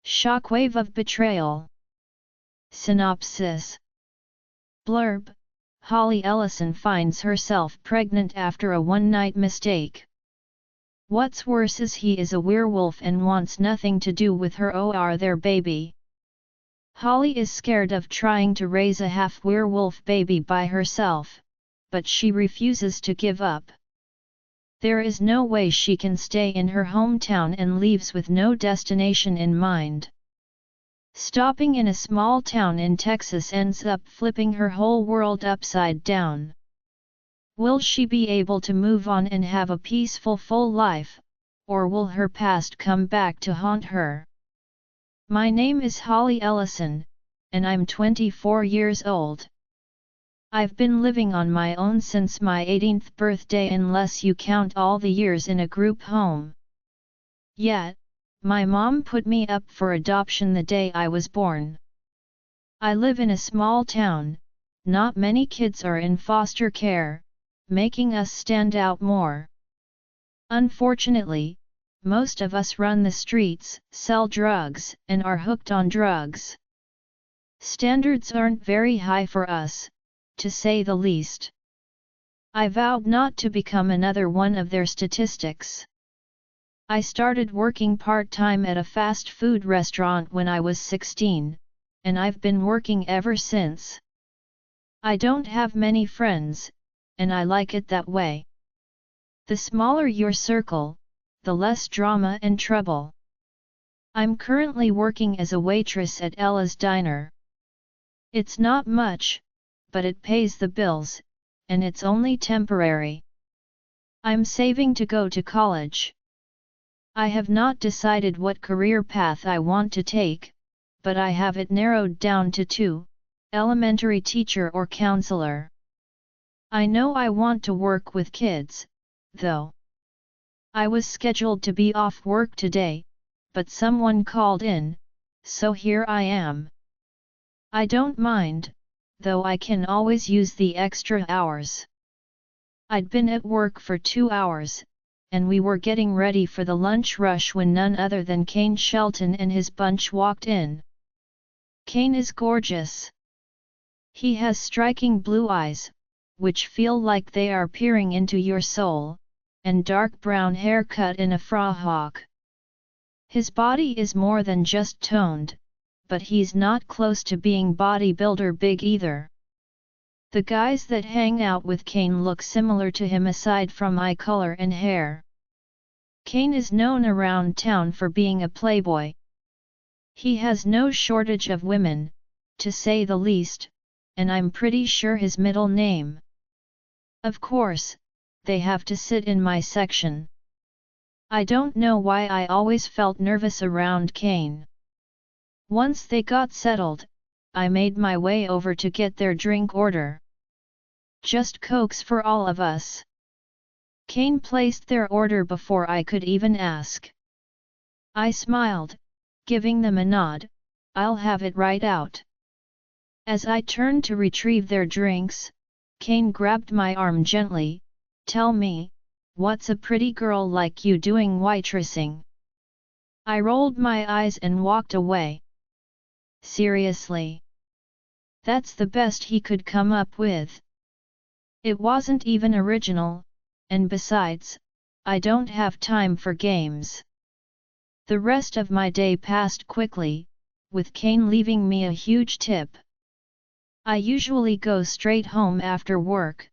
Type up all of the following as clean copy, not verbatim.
Shockwave of Betrayal. Synopsis. Blurb: Holly Ellison finds herself pregnant after a one-night mistake. What's worse is he is a werewolf and wants nothing to do with her or their baby. Holly is scared of trying to raise a half-werewolf baby by herself, but she refuses to give up. There is no way she can stay in her hometown and leaves with no destination in mind. Stopping in a small town in Texas ends up flipping her whole world upside down. Will she be able to move on and have a peaceful full life, or will her past come back to haunt her? My name is Holly Ellison, and I'm 24 years old. I've been living on my own since my 18th birthday unless you count all the years in a group home. Yet, my mom put me up for adoption the day I was born. I live in a small town, not many kids are in foster care, making us stand out more. Unfortunately, most of us run the streets, sell drugs, and are hooked on drugs. Standards aren't very high for us, to say the least. I vowed not to become another one of their statistics. I started working part-time at a fast food restaurant when I was 16, and I've been working ever since. I don't have many friends, and I like it that way. The smaller your circle, the less drama and trouble. I'm currently working as a waitress at Ella's Diner. It's not much, but it pays the bills, and it's only temporary. I'm saving to go to college. I have not decided what career path I want to take, but I have it narrowed down to two: elementary teacher or counselor. I know I want to work with kids, though. I was scheduled to be off work today, but someone called in, so here I am. I don't mind, though I can always use the extra hours. I'd been at work for 2 hours, and we were getting ready for the lunch rush when none other than Kane Shelton and his bunch walked in. Kane is gorgeous. He has striking blue eyes, which feel like they are peering into your soul, and dark brown hair cut in a frohawk. His body is more than just toned, but he's not close to being bodybuilder big either. The guys that hang out with Kane look similar to him aside from eye color and hair. Kane is known around town for being a playboy. He has no shortage of women, to say the least, and I'm pretty sure his middle name. Of course, they have to sit in my section. I don't know why I always felt nervous around Kane. Once they got settled, I made my way over to get their drink order. Just Cokes for all of us. Kane placed their order before I could even ask. I smiled, giving them a nod. I'll have it right out. As I turned to retrieve their drinks, Kane grabbed my arm gently. Tell me, what's a pretty girl like you doing waitressing? I rolled my eyes and walked away. Seriously? That's the best he could come up with. It wasn't even original, and besides, I don't have time for games. The rest of my day passed quickly, with Kane leaving me a huge tip. I usually go straight home after work,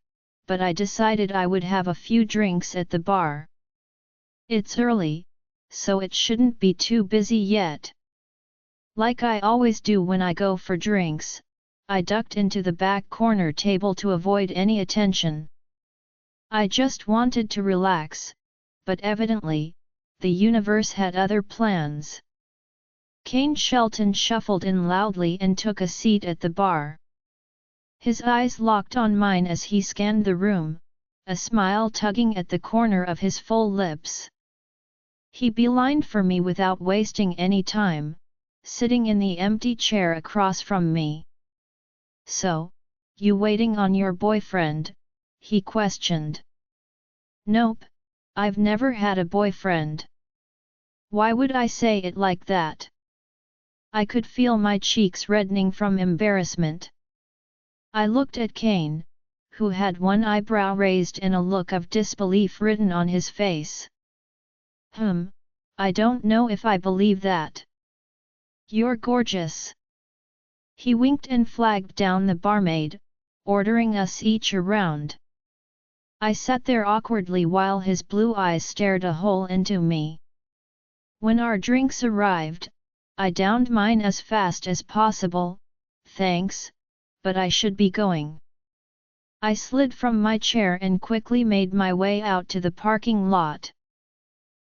but I decided I would have a few drinks at the bar. It's early, so it shouldn't be too busy yet. Like I always do when I go for drinks, I ducked into the back corner table to avoid any attention. I just wanted to relax, but evidently, the universe had other plans. Kane Shelton shuffled in loudly and took a seat at the bar. His eyes locked on mine as he scanned the room, a smile tugging at the corner of his full lips. He beelined for me without wasting any time, sitting in the empty chair across from me. So, you waiting on your boyfriend? He questioned. Nope, I've never had a boyfriend. Why would I say it like that? I could feel my cheeks reddening from embarrassment. I looked at Kane, who had one eyebrow raised and a look of disbelief written on his face. I don't know if I believe that. You're gorgeous. He winked and flagged down the barmaid, ordering us each a round. I sat there awkwardly while his blue eyes stared a hole into me. When our drinks arrived, I downed mine as fast as possible. Thanks, but I should be going. I slid from my chair and quickly made my way out to the parking lot.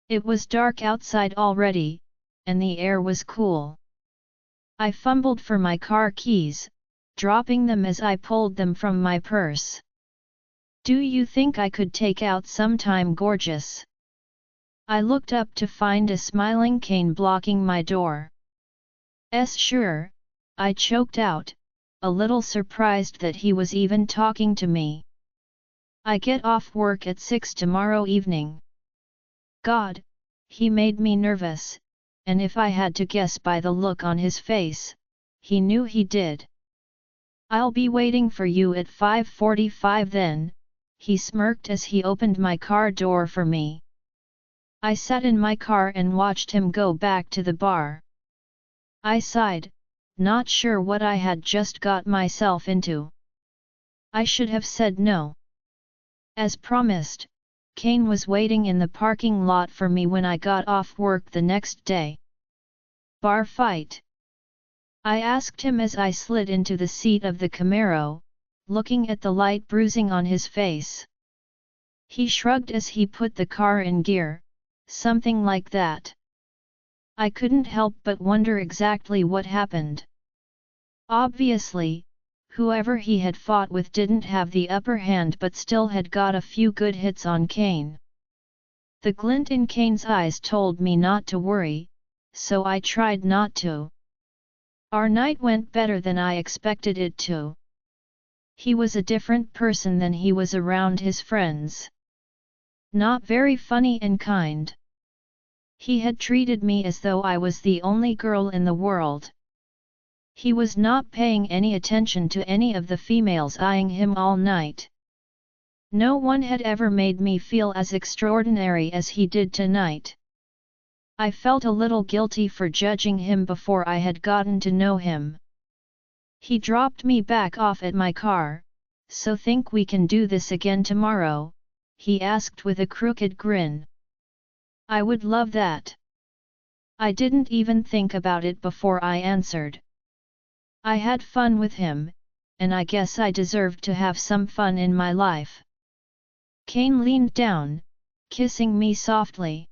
It was dark outside already, and the air was cool. I fumbled for my car keys, dropping them as I pulled them from my purse. Do you think I could take out sometime, gorgeous? I looked up to find a smiling Kane blocking my door. Sure, I choked out, a little surprised that he was even talking to me. I get off work at 6 tomorrow evening. God, he made me nervous, and if I had to guess by the look on his face, he knew he did. I'll be waiting for you at 5:45 then, he smirked as he opened my car door for me. I sat in my car and watched him go back to the bar. I sighed, not sure what I had just got myself into. I should have said no. As promised, Kane was waiting in the parking lot for me when I got off work the next day. Bar fight? I asked him as I slid into the seat of the Camaro, looking at the light bruising on his face. He shrugged as he put the car in gear, something like that. I couldn't help but wonder exactly what happened. Obviously, whoever he had fought with didn't have the upper hand but still had got a few good hits on Kane. The glint in Kane's eyes told me not to worry, so I tried not to. Our night went better than I expected it to. He was a different person than he was around his friends. Not very funny and kind. He had treated me as though I was the only girl in the world. He was not paying any attention to any of the females eyeing him all night. No one had ever made me feel as extraordinary as he did tonight. I felt a little guilty for judging him before I had gotten to know him. He dropped me back off at my car. So think we can do this again tomorrow? He asked with a crooked grin. I would love that. I didn't even think about it before I answered. I had fun with him, and I guess I deserved to have some fun in my life. Kane leaned down, kissing me softly.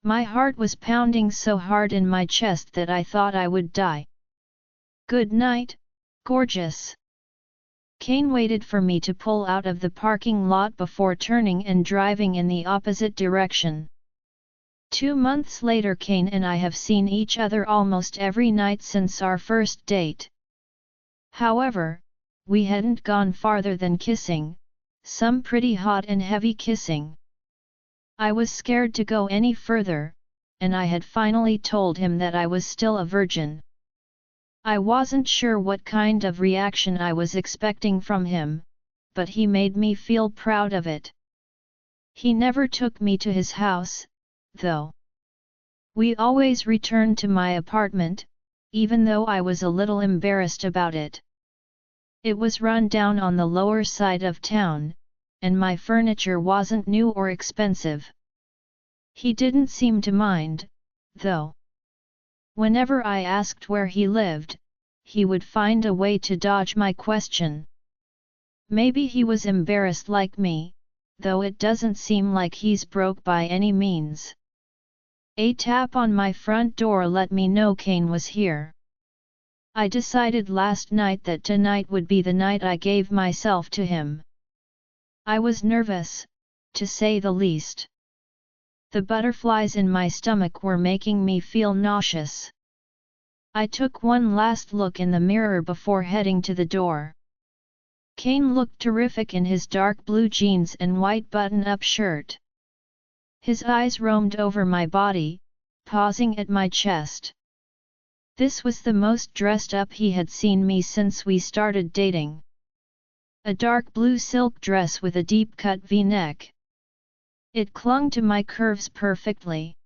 My heart was pounding so hard in my chest that I thought I would die. Good night, gorgeous. Kane waited for me to pull out of the parking lot before turning and driving in the opposite direction. 2 months later, Kane and I have seen each other almost every night since our first date. However, we hadn't gone farther than kissing, some pretty hot and heavy kissing. I was scared to go any further, and I had finally told him that I was still a virgin. I wasn't sure what kind of reaction I was expecting from him, but he made me feel proud of it. He never took me to his house, though. We always returned to my apartment, even though I was a little embarrassed about it. It was run down on the lower side of town, and my furniture wasn't new or expensive. He didn't seem to mind, though. Whenever I asked where he lived, he would find a way to dodge my question. Maybe he was embarrassed like me, though it doesn't seem like he's broke by any means. A tap on my front door let me know Kane was here. I decided last night that tonight would be the night I gave myself to him. I was nervous, to say the least. The butterflies in my stomach were making me feel nauseous. I took one last look in the mirror before heading to the door. Kane looked terrific in his dark blue jeans and white button-up shirt. His eyes roamed over my body, pausing at my chest. This was the most dressed up he had seen me since we started dating. A dark blue silk dress with a deep-cut V-neck. It clung to my curves perfectly.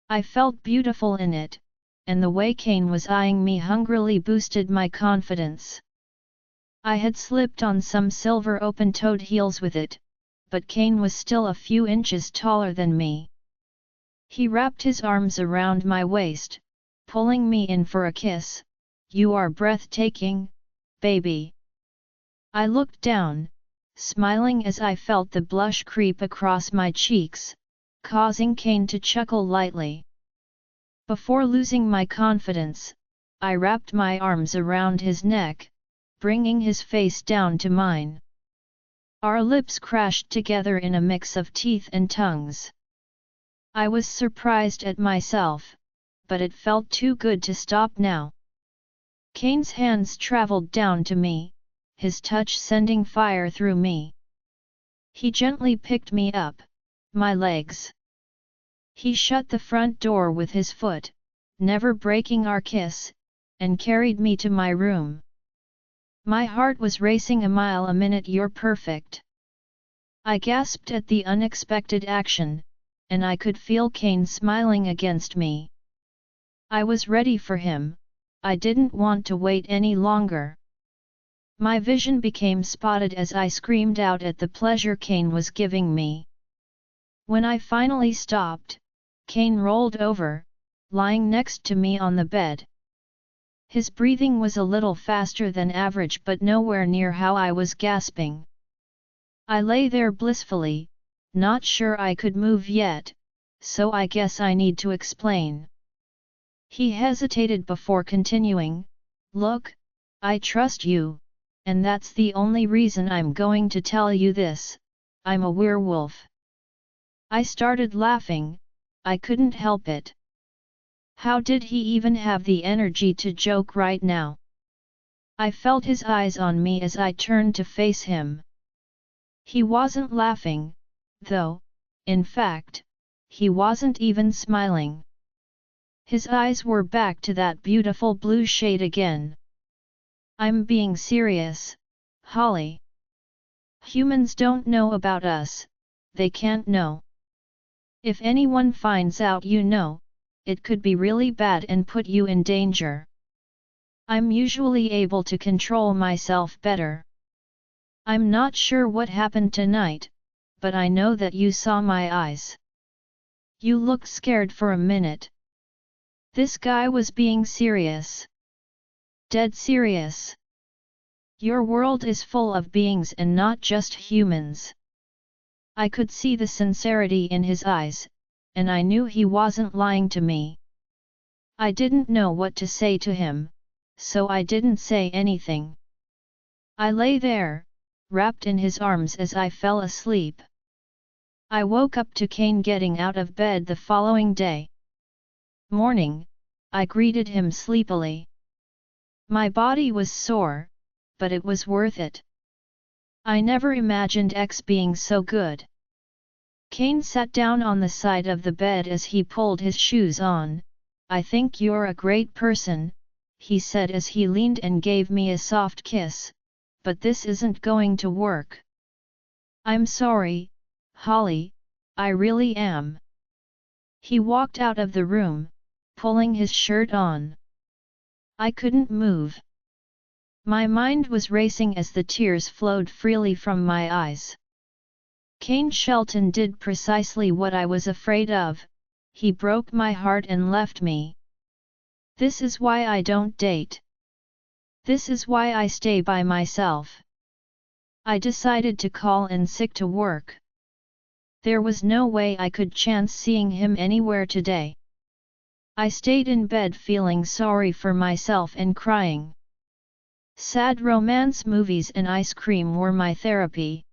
I felt beautiful in it, and the way Kane was eyeing me hungrily boosted my confidence. I had slipped on some silver open-toed heels with it, but Kane was still a few inches taller than me. He wrapped his arms around my waist, pulling me in for a kiss. "You are breathtaking, baby." I looked down, smiling as I felt the blush creep across my cheeks, causing Kane to chuckle lightly. Before losing my confidence, I wrapped my arms around his neck, bringing his face down to mine. Our lips crashed together in a mix of teeth and tongues. I was surprised at myself, but it felt too good to stop now. Kane's hands traveled down to me, his touch sending fire through me. He gently picked me up, my legs. He shut the front door with his foot, never breaking our kiss, and carried me to my room. My heart was racing a mile a minute. "You're perfect." I gasped at the unexpected action, and I could feel Kane smiling against me. I was ready for him. I didn't want to wait any longer. My vision became spotted as I screamed out at the pleasure Kane was giving me. When I finally stopped, Kane rolled over, lying next to me on the bed. His breathing was a little faster than average but nowhere near how I was gasping. I lay there blissfully, not sure I could move yet, so I guess I need to explain. He hesitated before continuing, "Look, I trust you, and that's the only reason I'm going to tell you this. I'm a werewolf." I started laughing. I couldn't help it. How did he even have the energy to joke right now? I felt his eyes on me as I turned to face him. He wasn't laughing, though. In fact, he wasn't even smiling. His eyes were back to that beautiful blue shade again. "I'm being serious, Holly. Humans don't know about us, they can't know. If anyone finds out you know, it could be really bad and put you in danger. I'm usually able to control myself better. I'm not sure what happened tonight, but I know that you saw my eyes. You looked scared for a minute." This guy was being serious. Dead serious. "Your world is full of beings and not just humans." I could see the sincerity in his eyes, and I knew he wasn't lying to me. I didn't know what to say to him, so I didn't say anything. I lay there, wrapped in his arms as I fell asleep. I woke up to Kane getting out of bed the following day. "Morning," I greeted him sleepily. My body was sore, but it was worth it. I never imagined X being so good. Kane sat down on the side of the bed as he pulled his shoes on. "I think you're a great person," he said as he leaned and gave me a soft kiss, "but this isn't going to work." "I'm sorry, Holly, I really am." He walked out of the room, pulling his shirt on. I couldn't move. My mind was racing as the tears flowed freely from my eyes. Kane Shelton did precisely what I was afraid of. He broke my heart and left me. This is why I don't date. This is why I stay by myself. I decided to call in sick to work. There was no way I could chance seeing him anywhere today. I stayed in bed feeling sorry for myself and crying. Sad romance movies and ice cream were my therapy.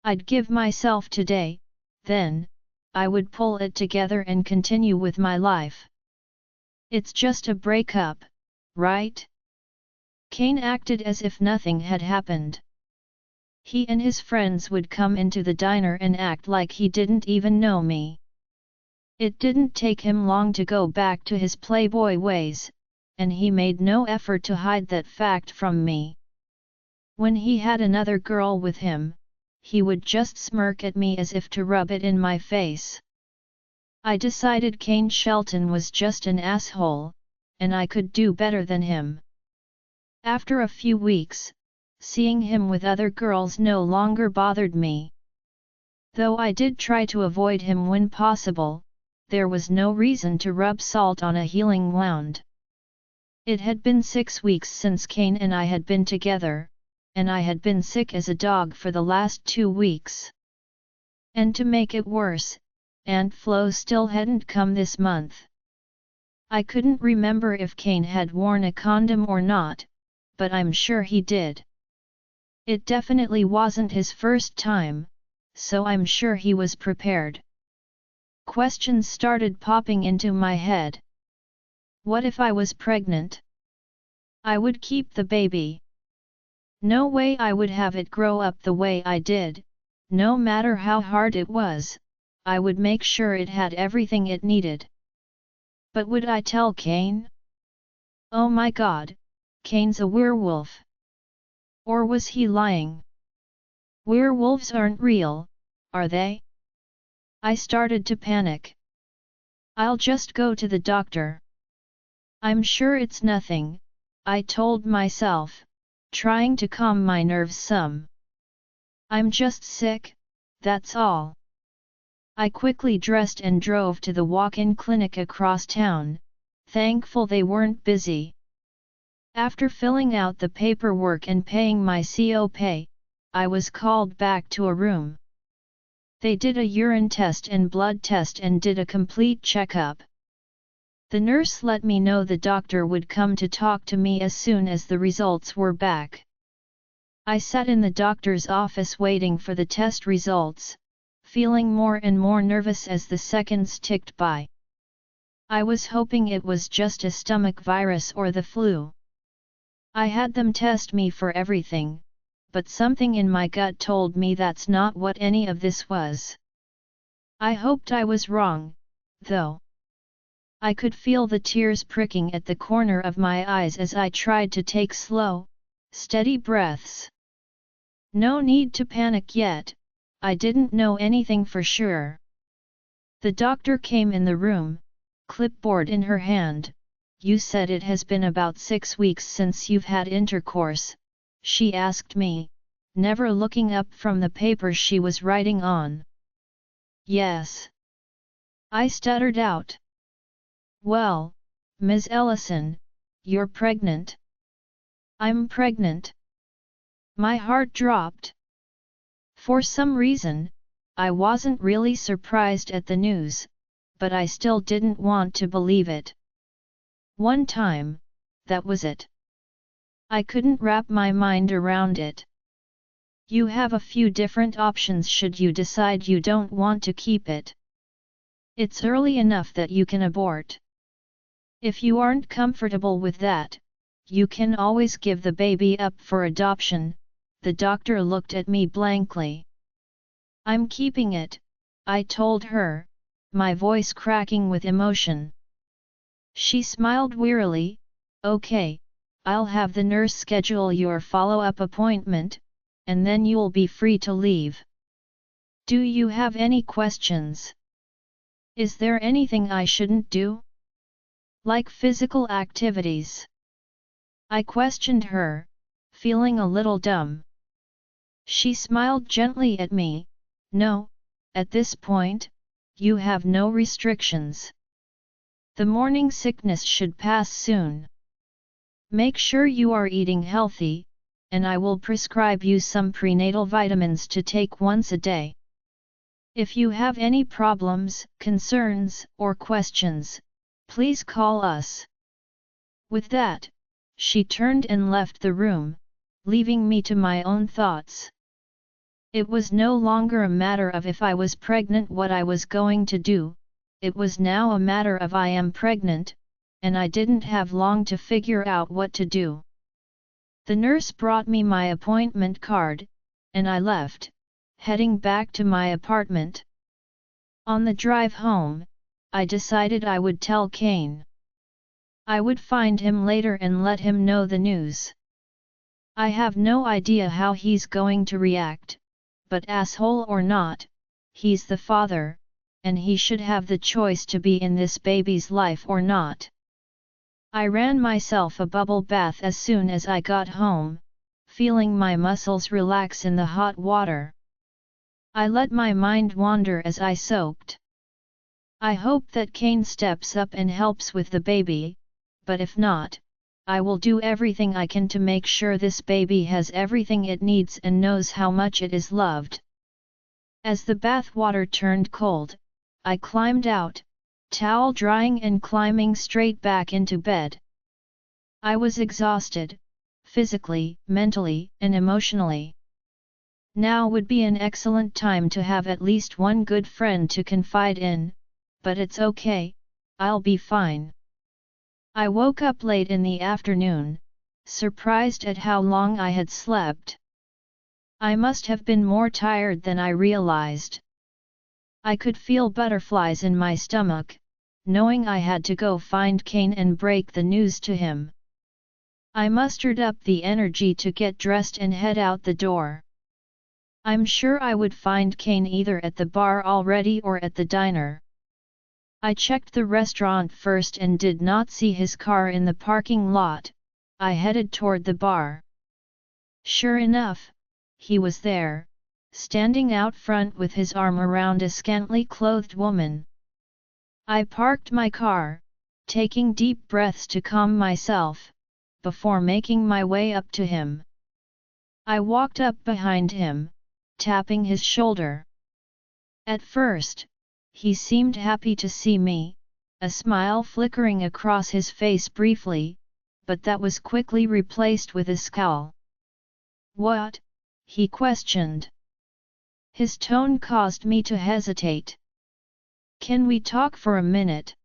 I'd give myself today, then, I would pull it together and continue with my life. It's just a breakup, right? Kane acted as if nothing had happened. He and his friends would come into the diner and act like he didn't even know me. It didn't take him long to go back to his playboy ways, and he made no effort to hide that fact from me. When he had another girl with him, he would just smirk at me as if to rub it in my face. I decided Kane Shelton was just an asshole, and I could do better than him. After a few weeks, seeing him with other girls no longer bothered me. Though I did try to avoid him when possible, there was no reason to rub salt on a healing wound. It had been 6 weeks since Kane and I had been together, and I had been sick as a dog for the last 2 weeks. And to make it worse, Aunt Flo still hadn't come this month. I couldn't remember if Kane had worn a condom or not, but I'm sure he did. It definitely wasn't his first time, so I'm sure he was prepared. Questions started popping into my head. What if I was pregnant? I would keep the baby. No way I would have it grow up the way I did, no matter how hard it was. I would make sure it had everything it needed. But would I tell Kane? Oh my God, Kane's a werewolf. Or was he lying? Werewolves aren't real, are they? I started to panic. I'll just go to the doctor. I'm sure it's nothing, I told myself, trying to calm my nerves some. I'm just sick, that's all. I quickly dressed and drove to the walk-in clinic across town, thankful they weren't busy. After filling out the paperwork and paying my co-pay, I was called back to a room. They did a urine test and blood test and did a complete checkup. The nurse let me know the doctor would come to talk to me as soon as the results were back. I sat in the doctor's office waiting for the test results, feeling more and more nervous as the seconds ticked by. I was hoping it was just a stomach virus or the flu. I had them test me for everything, but something in my gut told me that's not what any of this was. I hoped I was wrong, though. I could feel the tears pricking at the corner of my eyes as I tried to take slow, steady breaths. No need to panic yet, I didn't know anything for sure. The doctor came in the room, clipboard in her hand. You said it has been about 6 weeks since you've had intercourse, she asked me, never looking up from the paper she was writing on. Yes. I stuttered out. Well, Ms. Ellison, you're pregnant. I'm pregnant. My heart dropped. For some reason, I wasn't really surprised at the news, but I still didn't want to believe it. One time, that was it. I couldn't wrap my mind around it. You have a few different options should you decide you don't want to keep it. It's early enough that you can abort. If you aren't comfortable with that, you can always give the baby up for adoption. The doctor looked at me blankly. I'm keeping it, I told her, my voice cracking with emotion. She smiled wearily. Okay, I'll have the nurse schedule your follow-up appointment, and then you'll be free to leave. Do you have any questions? Is there anything I shouldn't do? Like physical activities? I questioned her, feeling a little dumb. She smiled gently at me. No, at this point, you have no restrictions. The morning sickness should pass soon. Make sure you are eating healthy, and I will prescribe you some prenatal vitamins to take once a day. If you have any problems, concerns, or questions, please call us. With that, she turned and left the room, leaving me to my own thoughts. It was no longer a matter of if I was pregnant what I was going to do, it was now a matter of I am pregnant, and I didn't have long to figure out what to do. The nurse brought me my appointment card, and I left, heading back to my apartment. On the drive home, I decided I would tell Kane. I would find him later and let him know the news. I have no idea how he's going to react, but asshole or not, he's the father, and he should have the choice to be in this baby's life or not. I ran myself a bubble bath as soon as I got home, feeling my muscles relax in the hot water. I let my mind wander as I soaked. I hope that Kane steps up and helps with the baby, but if not, I will do everything I can to make sure this baby has everything it needs and knows how much it is loved. As the bath water turned cold, I climbed out, towel drying and climbing straight back into bed. I was exhausted, physically, mentally, and emotionally. Now would be an excellent time to have at least one good friend to confide in, but it's okay, I'll be fine. I woke up late in the afternoon, surprised at how long I had slept. I must have been more tired than I realized. I could feel butterflies in my stomach, knowing I had to go find Kane and break the news to him. I mustered up the energy to get dressed and head out the door. I'm sure I would find Kane either at the bar already or at the diner. I checked the restaurant first and did not see his car in the parking lot. I headed toward the bar. Sure enough, he was there, standing out front with his arm around a scantily clothed woman. I parked my car, taking deep breaths to calm myself, before making my way up to him. I walked up behind him, tapping his shoulder. At first, he seemed happy to see me, a smile flickering across his face briefly, but that was quickly replaced with a scowl. "What?" he questioned. His tone caused me to hesitate. "Can we talk for a minute?"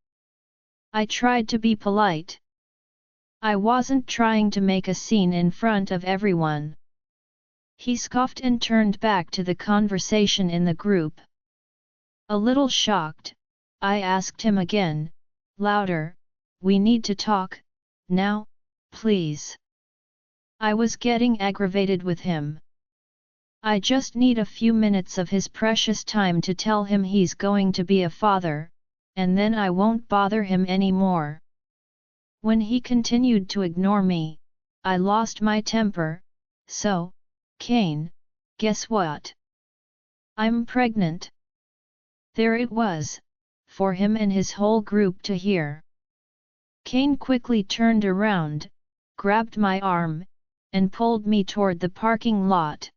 I tried to be polite. I wasn't trying to make a scene in front of everyone. He scoffed and turned back to the conversation in the group. A little shocked, I asked him again, louder, "We need to talk, now, please." I was getting aggravated with him. I just need a few minutes of his precious time to tell him he's going to be a father, and then I won't bother him anymore. When he continued to ignore me, I lost my temper. "So, Kane, guess what? I'm pregnant." There it was, for him and his whole group to hear. Kane quickly turned around, grabbed my arm, and pulled me toward the parking lot.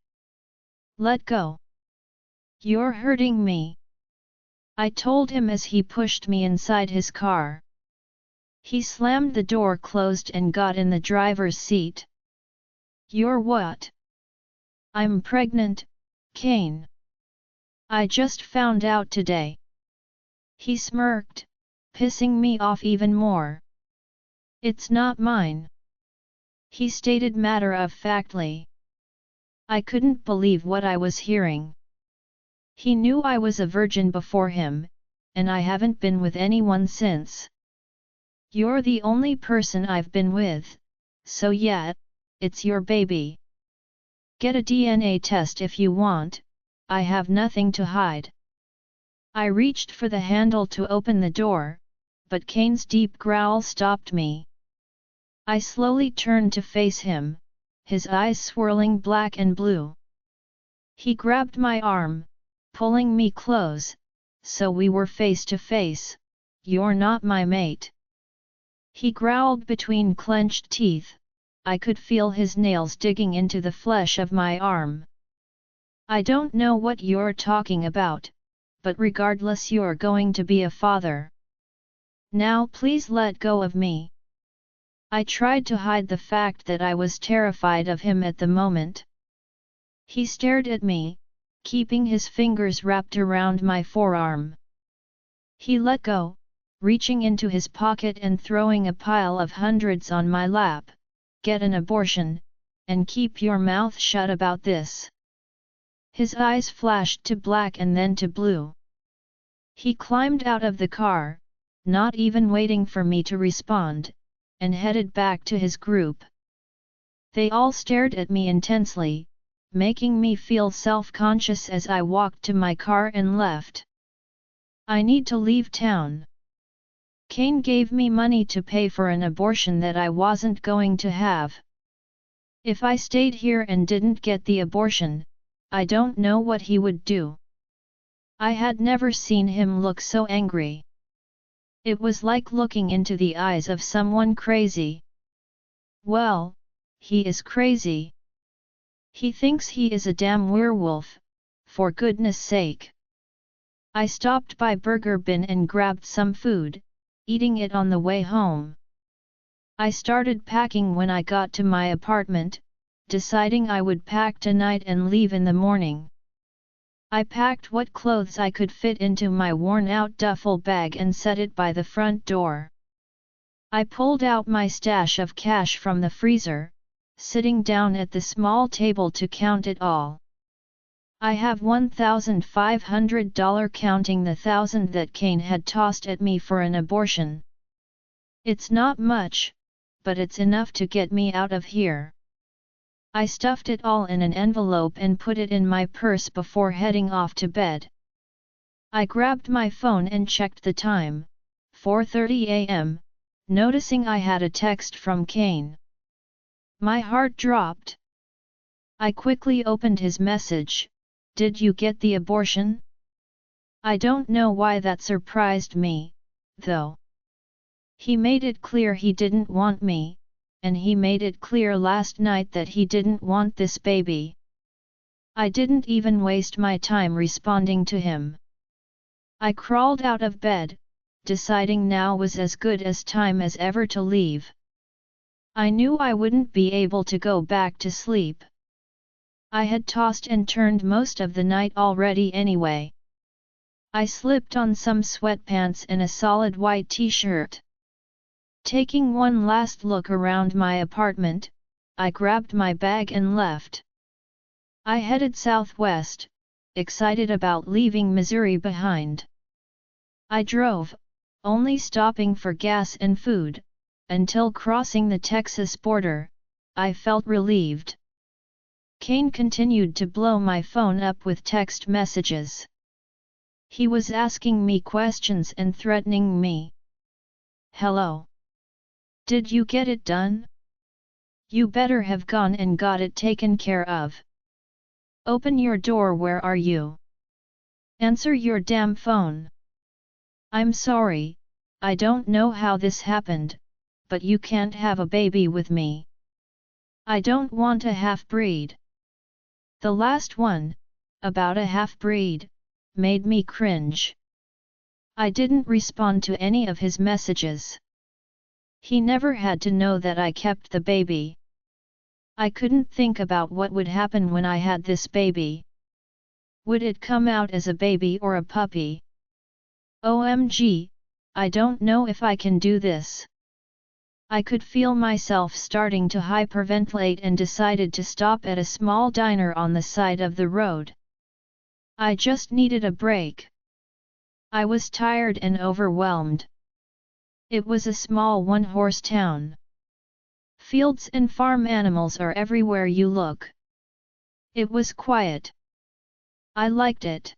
"Let go. You're hurting me," I told him as he pushed me inside his car. He slammed the door closed and got in the driver's seat. "You're what?" "I'm pregnant, Kane. I just found out today." He smirked, pissing me off even more. "It's not mine," he stated matter-of-factly. I couldn't believe what I was hearing. He knew I was a virgin before him, and I haven't been with anyone since. "You're the only person I've been with, so yeah, it's your baby. Get a DNA test if you want, I have nothing to hide." I reached for the handle to open the door, but Kane's deep growl stopped me. I slowly turned to face him, his eyes swirling black and blue. He grabbed my arm, pulling me close, so we were face to face. "You're not my mate," he growled between clenched teeth. I could feel his nails digging into the flesh of my arm. "I don't know what you're talking about, but regardless you're going to be a father. Now please let go of me." I tried to hide the fact that I was terrified of him at the moment. He stared at me, keeping his fingers wrapped around my forearm. He let go, reaching into his pocket and throwing a pile of hundreds on my lap. "Get an abortion, and keep your mouth shut about this." His eyes flashed to black and then to blue. He climbed out of the car, not even waiting for me to respond, and headed back to his group. They all stared at me intensely, making me feel self-conscious as I walked to my car and left. I need to leave town. Kane gave me money to pay for an abortion that I wasn't going to have. If I stayed here and didn't get the abortion, I don't know what he would do. I had never seen him look so angry. It was like looking into the eyes of someone crazy. Well, he is crazy. He thinks he is a damn werewolf, for goodness sake. I stopped by Burger Bin and grabbed some food, eating it on the way home. I started packing when I got to my apartment, deciding I would pack tonight and leave in the morning. I packed what clothes I could fit into my worn-out duffel bag and set it by the front door. I pulled out my stash of cash from the freezer, sitting down at the small table to count it all. I have $1,500 counting the $1,000 that Kane had tossed at me for an abortion. It's not much, but it's enough to get me out of here. I stuffed it all in an envelope and put it in my purse before heading off to bed. I grabbed my phone and checked the time, 4:30 a.m., noticing I had a text from Kane. My heart dropped. I quickly opened his message. Did you get the abortion? I don't know why that surprised me, though. He made it clear he didn't want me, and he made it clear last night that he didn't want this baby. I didn't even waste my time responding to him. I crawled out of bed, deciding now was as good a time as ever to leave. I knew I wouldn't be able to go back to sleep. I had tossed and turned most of the night already anyway. I slipped on some sweatpants and a solid white t-shirt. Taking one last look around my apartment, I grabbed my bag and left. I headed southwest, excited about leaving Missouri behind. I drove, only stopping for gas and food, until crossing the Texas border. I felt relieved. Kane continued to blow my phone up with text messages. He was asking me questions and threatening me. Hello. Did you get it done? You better have gone and got it taken care of. Open your door. Where are you? Answer your damn phone. I'm sorry, I don't know how this happened, but you can't have a baby with me. I don't want a half-breed. The last one, about a half-breed, made me cringe. I didn't respond to any of his messages. He never had to know that I kept the baby. I couldn't think about what would happen when I had this baby. Would it come out as a baby or a puppy? OMG, I don't know if I can do this. I could feel myself starting to hyperventilate and decided to stop at a small diner on the side of the road. I just needed a break. I was tired and overwhelmed. It was a small one-horse town. Fields and farm animals are everywhere you look. It was quiet. I liked it.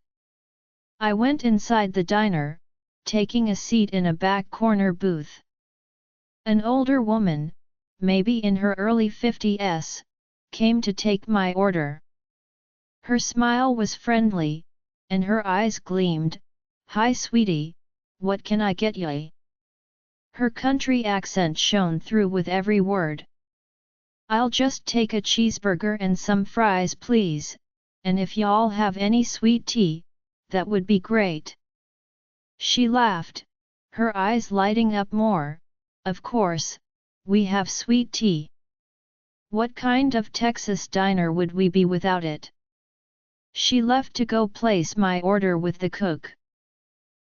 I went inside the diner, taking a seat in a back corner booth. An older woman, maybe in her early 50s, came to take my order. Her smile was friendly, and her eyes gleamed. Hi sweetie, what can I get ya? Her country accent shone through with every word. I'll just take a cheeseburger and some fries please, and if y'all have any sweet tea, that would be great. She laughed, her eyes lighting up more. Of course, we have sweet tea. What kind of Texas diner would we be without it? She left to go place my order with the cook.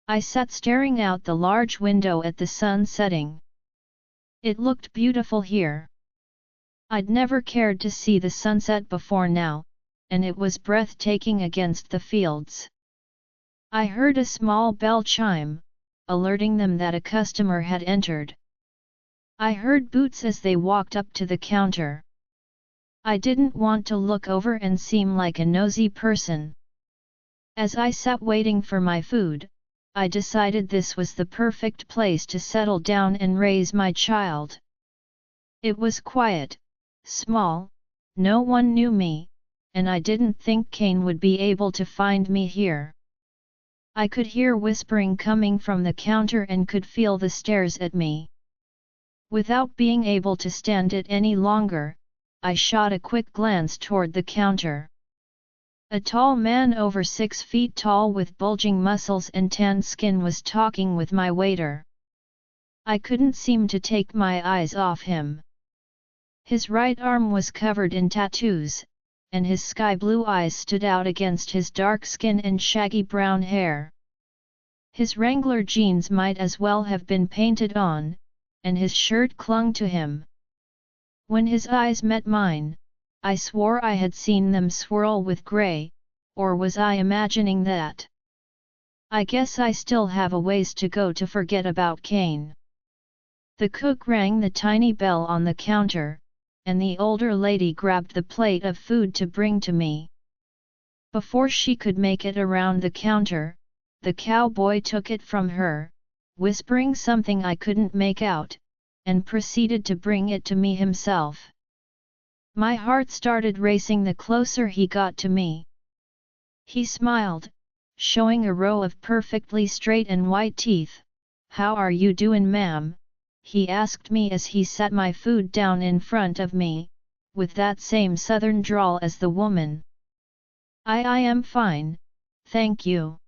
I sat staring out the large window at the sun setting. It looked beautiful here. I'd never cared to see the sunset before now, and it was breathtaking against the fields. I heard a small bell chime, alerting them that a customer had entered. I heard boots as they walked up to the counter. I didn't want to look over and seem like a nosy person. As I sat waiting for my food, I decided this was the perfect place to settle down and raise my child. It was quiet, small, no one knew me, and I didn't think Kane would be able to find me here. I could hear whispering coming from the counter and could feel the stares at me. Without being able to stand it any longer, I shot a quick glance toward the counter. A tall man over 6 feet tall with bulging muscles and tanned skin was talking with my waiter. I couldn't seem to take my eyes off him. His right arm was covered in tattoos, and his sky-blue eyes stood out against his dark skin and shaggy brown hair. His Wrangler jeans might as well have been painted on, and his shirt clung to him. When his eyes met mine, I swore I had seen them swirl with gray, or was I imagining that? I guess I still have a ways to go to forget about Kane. The cook rang the tiny bell on the counter, and the older lady grabbed the plate of food to bring to me. Before she could make it around the counter, the cowboy took it from her, whispering something I couldn't make out, and proceeded to bring it to me himself. My heart started racing the closer he got to me. He smiled, showing a row of perfectly straight and white teeth. "How are you doin', ma'am?" he asked me as he set my food down in front of me, with that same southern drawl as the woman. I am fine, thank you."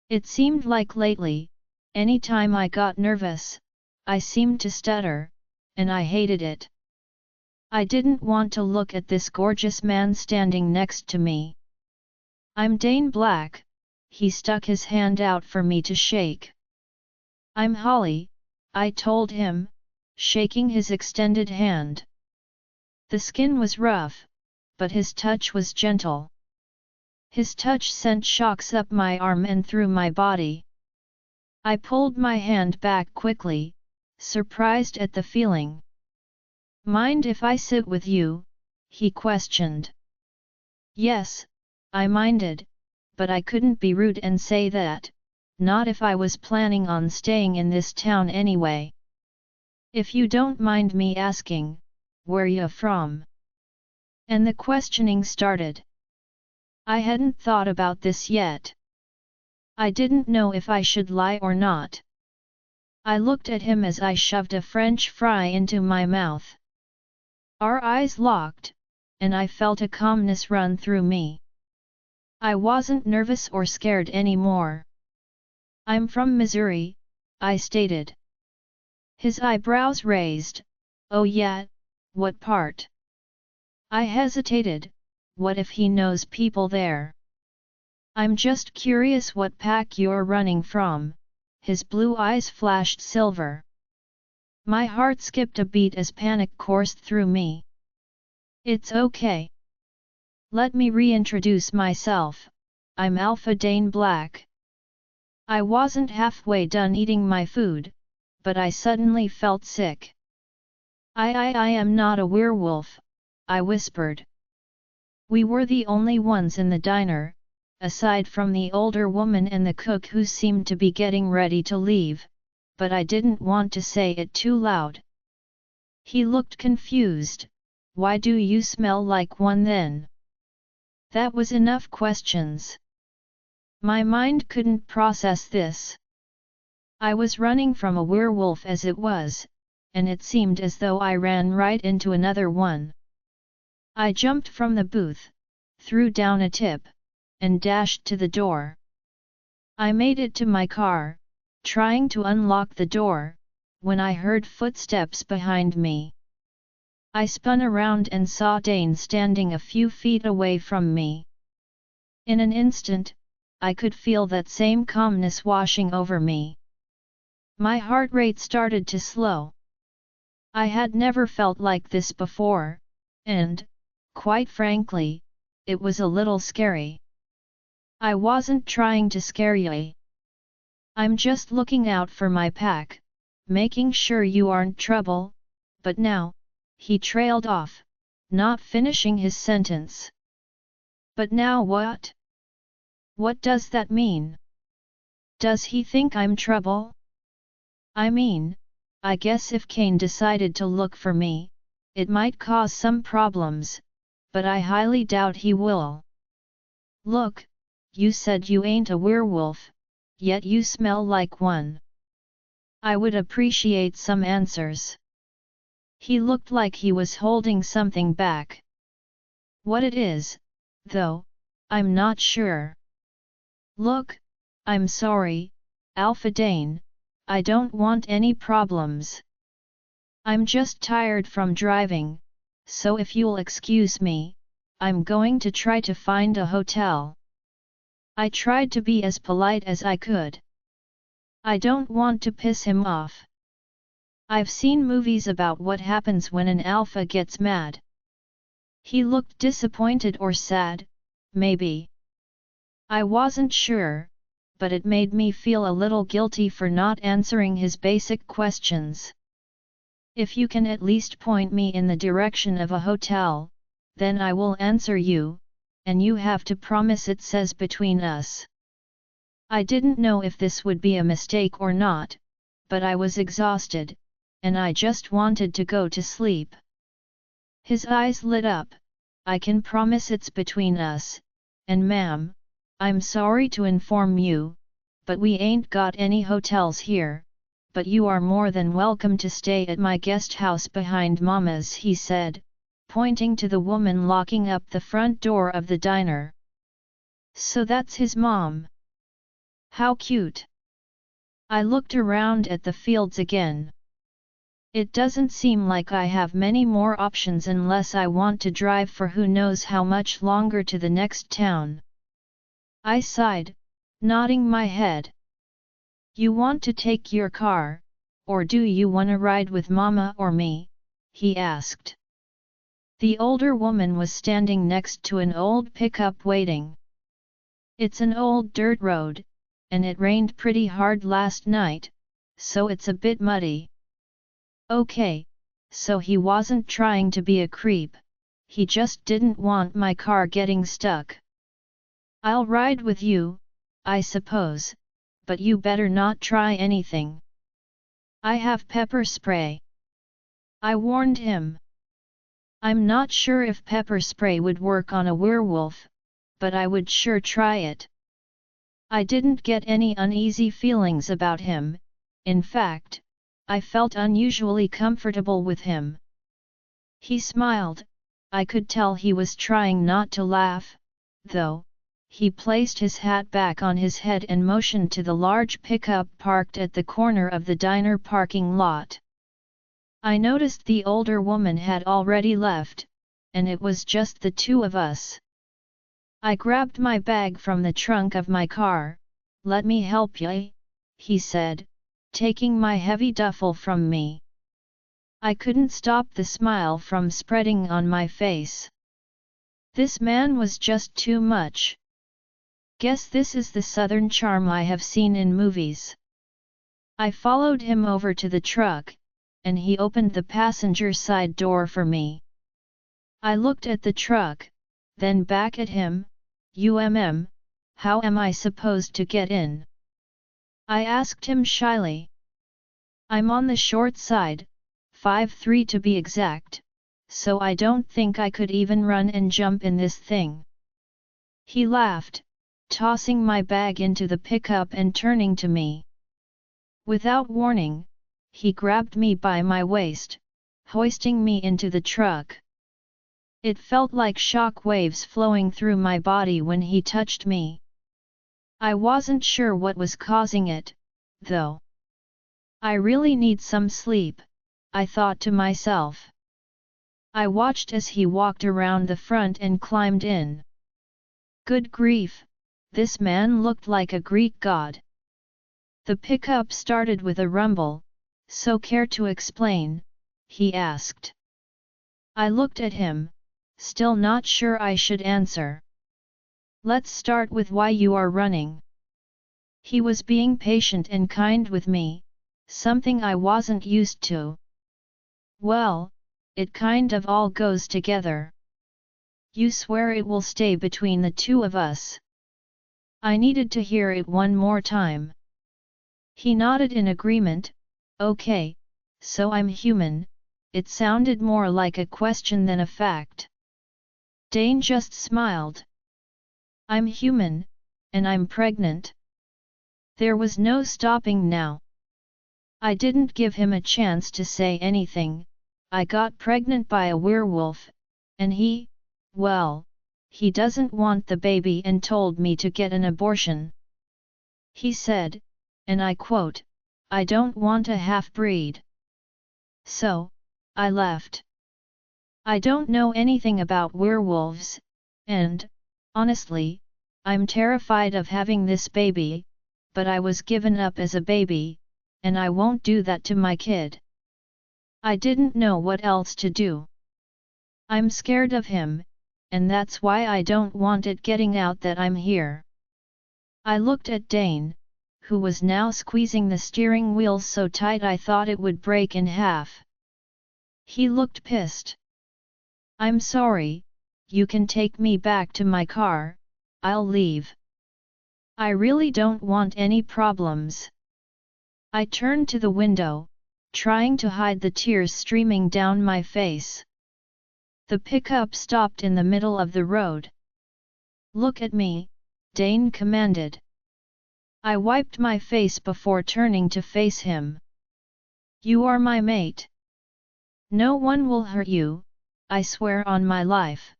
It seemed like lately, any time I got nervous, I seemed to stutter, and I hated it. I didn't want to look at this gorgeous man standing next to me. "I'm Dane Black," he stuck his hand out for me to shake. "I'm Holly," I told him, shaking his extended hand. The skin was rough, but his touch was gentle. His touch sent shocks up my arm and through my body. I pulled my hand back quickly, surprised at the feeling. "Mind if I sit with you?" he questioned. Yes, I minded, but I couldn't be rude and say that, not if I was planning on staying in this town anyway. "If you don't mind me asking, where you from?" And the questioning started. I hadn't thought about this yet. I didn't know if I should lie or not. I looked at him as I shoved a French fry into my mouth. Our eyes locked, and I felt a calmness run through me. I wasn't nervous or scared anymore. "I'm from Missouri," I stated. His eyebrows raised. "Oh yeah, what part?" I hesitated. What if he knows people there? "I'm just curious what pack you're running from." His blue eyes flashed silver. My heart skipped a beat as panic coursed through me. "It's okay. Let me reintroduce myself. I'm Alpha Dane Black." I wasn't halfway done eating my food, but I suddenly felt sick. I am not a werewolf," I whispered. We were the only ones in the diner, aside from the older woman and the cook who seemed to be getting ready to leave, but I didn't want to say it too loud. He looked confused. "Why do you smell like one then?" That was enough questions. My mind couldn't process this. I was running from a werewolf as it was, and it seemed as though I ran right into another one. I jumped from the booth, threw down a tip, and dashed to the door. I made it to my car, trying to unlock the door, when I heard footsteps behind me. I spun around and saw Dane standing a few feet away from me. In an instant, I could feel that same calmness washing over me. My heart rate started to slow. I had never felt like this before, and, quite frankly, it was a little scary. "I wasn't trying to scare you. I'm just looking out for my pack," making sure you aren't trouble, but now," he trailed off, not finishing his sentence. "But now what? What does that mean? Does he think I'm trouble? I mean, I guess if Kane decided to look for me, it might cause some problems, but I highly doubt he will. Look, you said you ain't a werewolf, yet you smell like one. I would appreciate some answers." He looked like he was holding something back. What it is, though, I'm not sure. "Look, I'm sorry, Alpha Dane, I don't want any problems. I'm just tired from driving, so if you'll excuse me, I'm going to try to find a hotel." I tried to be as polite as I could. I don't want to piss him off. I've seen movies about what happens when an alpha gets mad. He looked disappointed or sad, maybe. I wasn't sure, but it made me feel a little guilty for not answering his basic questions. "If you can at least point me in the direction of a hotel, then I will answer you, and you have to promise it says between us." I didn't know if this would be a mistake or not, but I was exhausted, and I just wanted to go to sleep. His eyes lit up. "I can promise it's between us, and ma'am, I'm sorry to inform you, but we ain't got any hotels here, but you are more than welcome to stay at my guest house behind Mama's," he said, pointing to the woman locking up the front door of the diner. "So that's his mom. How cute." I looked around at the fields again. It doesn't seem like I have many more options unless I want to drive for who knows how much longer to the next town. I sighed, nodding my head. "You want to take your car, or do you want to ride with Mama or me?" he asked. The older woman was standing next to an old pickup waiting. "It's an old dirt road, and it rained pretty hard last night, so it's a bit muddy." Okay, so he wasn't trying to be a creep, he just didn't want my car getting stuck. "I'll ride with you, I suppose, but you better not try anything. I have pepper spray," I warned him. I'm not sure if pepper spray would work on a werewolf, but I would sure try it. I didn't get any uneasy feelings about him, in fact, I felt unusually comfortable with him. He smiled, I could tell he was trying not to laugh, though. He placed his hat back on his head and motioned to the large pickup parked at the corner of the diner parking lot. I noticed the older woman had already left, and it was just the two of us. I grabbed my bag from the trunk of my car. "Let me help ya," he said, taking my heavy duffel from me. I couldn't stop the smile from spreading on my face. This man was just too much. Guess this is the southern charm I have seen in movies. I followed him over to the truck, and he opened the passenger side door for me. I looked at the truck, then back at him. How am I supposed to get in?" I asked him shyly. "I'm on the short side, 5'3" to be exact, so I don't think I could even run and jump in this thing." He laughed, tossing my bag into the pickup and turning to me. Without warning, he grabbed me by my waist, hoisting me into the truck. It felt like shock waves flowing through my body when he touched me. I wasn't sure what was causing it, though. I really need some sleep, I thought to myself. I watched as he walked around the front and climbed in. Good grief, this man looked like a Greek god. The pickup started with a rumble, "So care to explain?" he asked. I looked at him, still not sure I should answer. "Let's start with why you are running." He was being patient and kind with me, something I wasn't used to. Well, it kind of all goes together. You swear it will stay between the two of us? I needed to hear it one more time. He nodded in agreement. Okay, so I'm human. It sounded more like a question than a fact. Dane just smiled. I'm human, and I'm pregnant. There was no stopping now. I didn't give him a chance to say anything. I got pregnant by a werewolf, and well, he doesn't want the baby and told me to get an abortion. He said, and I quote, I don't want a half-breed. So, I left. I don't know anything about werewolves, and, honestly, I'm terrified of having this baby, but I was given up as a baby, and I won't do that to my kid. I didn't know what else to do. I'm scared of him, and that's why I don't want it getting out that I'm here. I looked at Dane, who was now squeezing the steering wheel so tight I thought it would break in half. He looked pissed. I'm sorry, you can take me back to my car, I'll leave. I really don't want any problems. I turned to the window, trying to hide the tears streaming down my face. The pickup stopped in the middle of the road. Look at me, Dane commanded. I wiped my face before turning to face him. You are my mate. No one will hurt you, I swear on my life.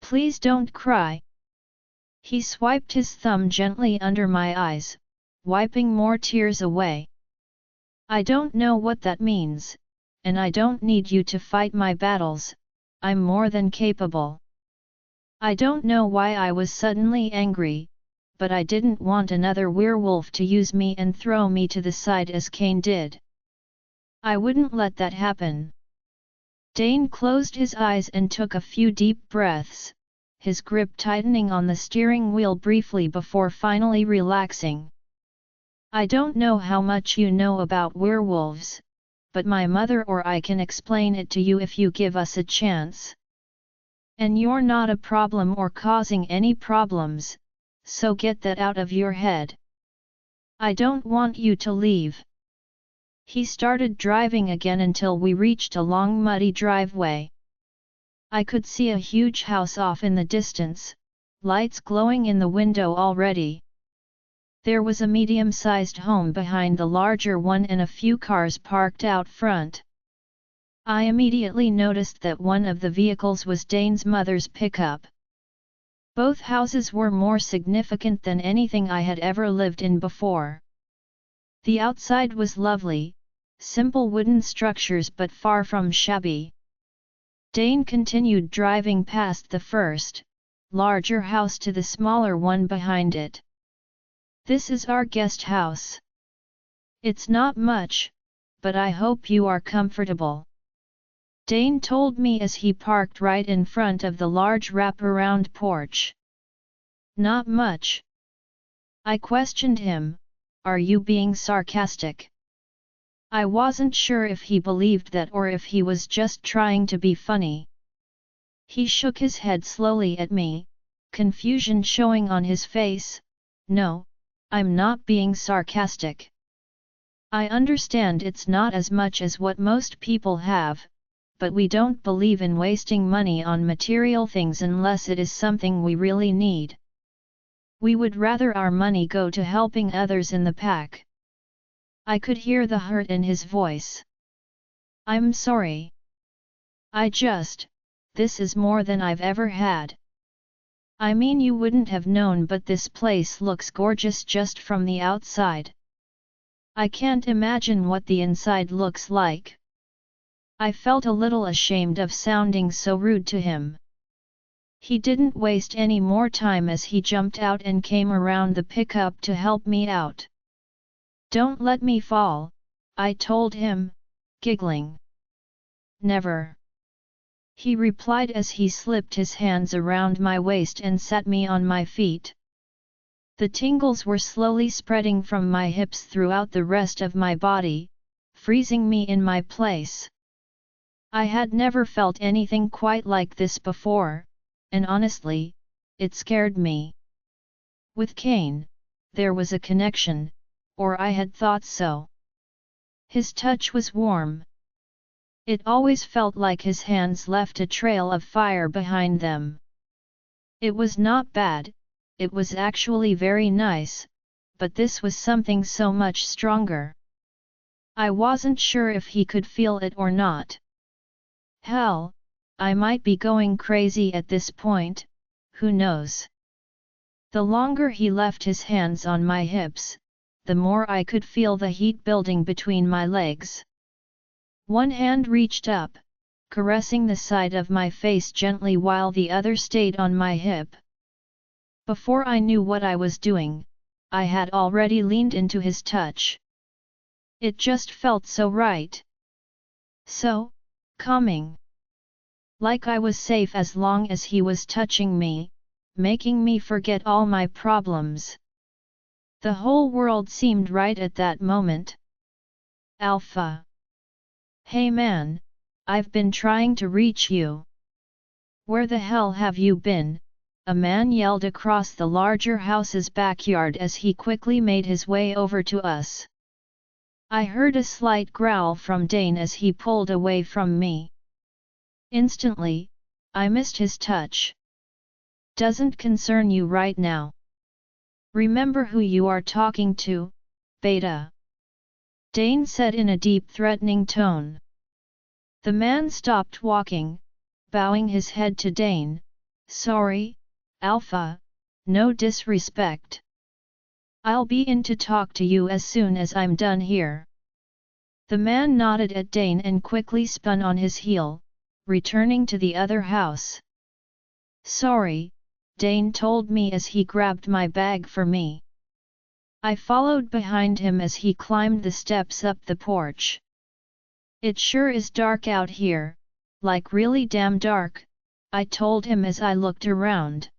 Please don't cry. He swiped his thumb gently under my eyes, wiping more tears away. I don't know what that means, and I don't need you to fight my battles, I'm more than capable. I don't know why I was suddenly angry, but I didn't want another werewolf to use me and throw me to the side as Cain did. I wouldn't let that happen. Dane closed his eyes and took a few deep breaths, his grip tightening on the steering wheel briefly before finally relaxing. I don't know how much you know about werewolves, but my mother or I can explain it to you if you give us a chance. And you're not a problem or causing any problems, so get that out of your head. I don't want you to leave. He started driving again until we reached a long muddy driveway. I could see a huge house off in the distance, lights glowing in the window already. There was a medium-sized home behind the larger one and a few cars parked out front. I immediately noticed that one of the vehicles was Dane's mother's pickup. Both houses were more significant than anything I had ever lived in before. The outside was lovely, simple wooden structures but far from shabby. Dane continued driving past the first, larger house to the smaller one behind it. This is our guest house. It's not much, but I hope you are comfortable. Dane told me as he parked right in front of the large wraparound porch. Not much. I questioned him, are you being sarcastic? I wasn't sure if he believed that or if he was just trying to be funny. He shook his head slowly at me, confusion showing on his face. No, I'm not being sarcastic. I understand it's not as much as what most people have, but we don't believe in wasting money on material things unless it is something we really need. We would rather our money go to helping others in the pack. I could hear the hurt in his voice. I'm sorry. This is more than I've ever had. I mean you wouldn't have known, but this place looks gorgeous just from the outside. I can't imagine what the inside looks like. I felt a little ashamed of sounding so rude to him. He didn't waste any more time as he jumped out and came around the pickup to help me out. Don't let me fall, I told him, giggling. Never. He replied as he slipped his hands around my waist and sat me on my feet. The tingles were slowly spreading from my hips throughout the rest of my body, freezing me in my place. I had never felt anything quite like this before, and honestly, it scared me. With Kane, there was a connection, or I had thought so. His touch was warm. It always felt like his hands left a trail of fire behind them. It was not bad, it was actually very nice, but this was something so much stronger. I wasn't sure if he could feel it or not. Hell, I might be going crazy at this point, who knows? The longer he left his hands on my hips, the more I could feel the heat building between my legs. One hand reached up, caressing the side of my face gently while the other stayed on my hip. Before I knew what I was doing, I had already leaned into his touch. It just felt so right. So calming. Like I was safe as long as he was touching me, making me forget all my problems. The whole world seemed right at that moment. Alpha. Hey man, I've been trying to reach you. Where the hell have you been? A man yelled across the larger house's backyard as he quickly made his way over to us. I heard a slight growl from Dane as he pulled away from me. Instantly, I missed his touch. Doesn't concern you right now. Remember who you are talking to, Beta. Dane said in a deep threatening tone. The man stopped walking, bowing his head to Dane. Sorry, Alpha, no disrespect. I'll be in to talk to you as soon as I'm done here. The man nodded at Dane and quickly spun on his heel, returning to the other house. Sorry, Dane told me as he grabbed my bag for me. I followed behind him as he climbed the steps up the porch. It sure is dark out here, like really damn dark, I told him as I looked around.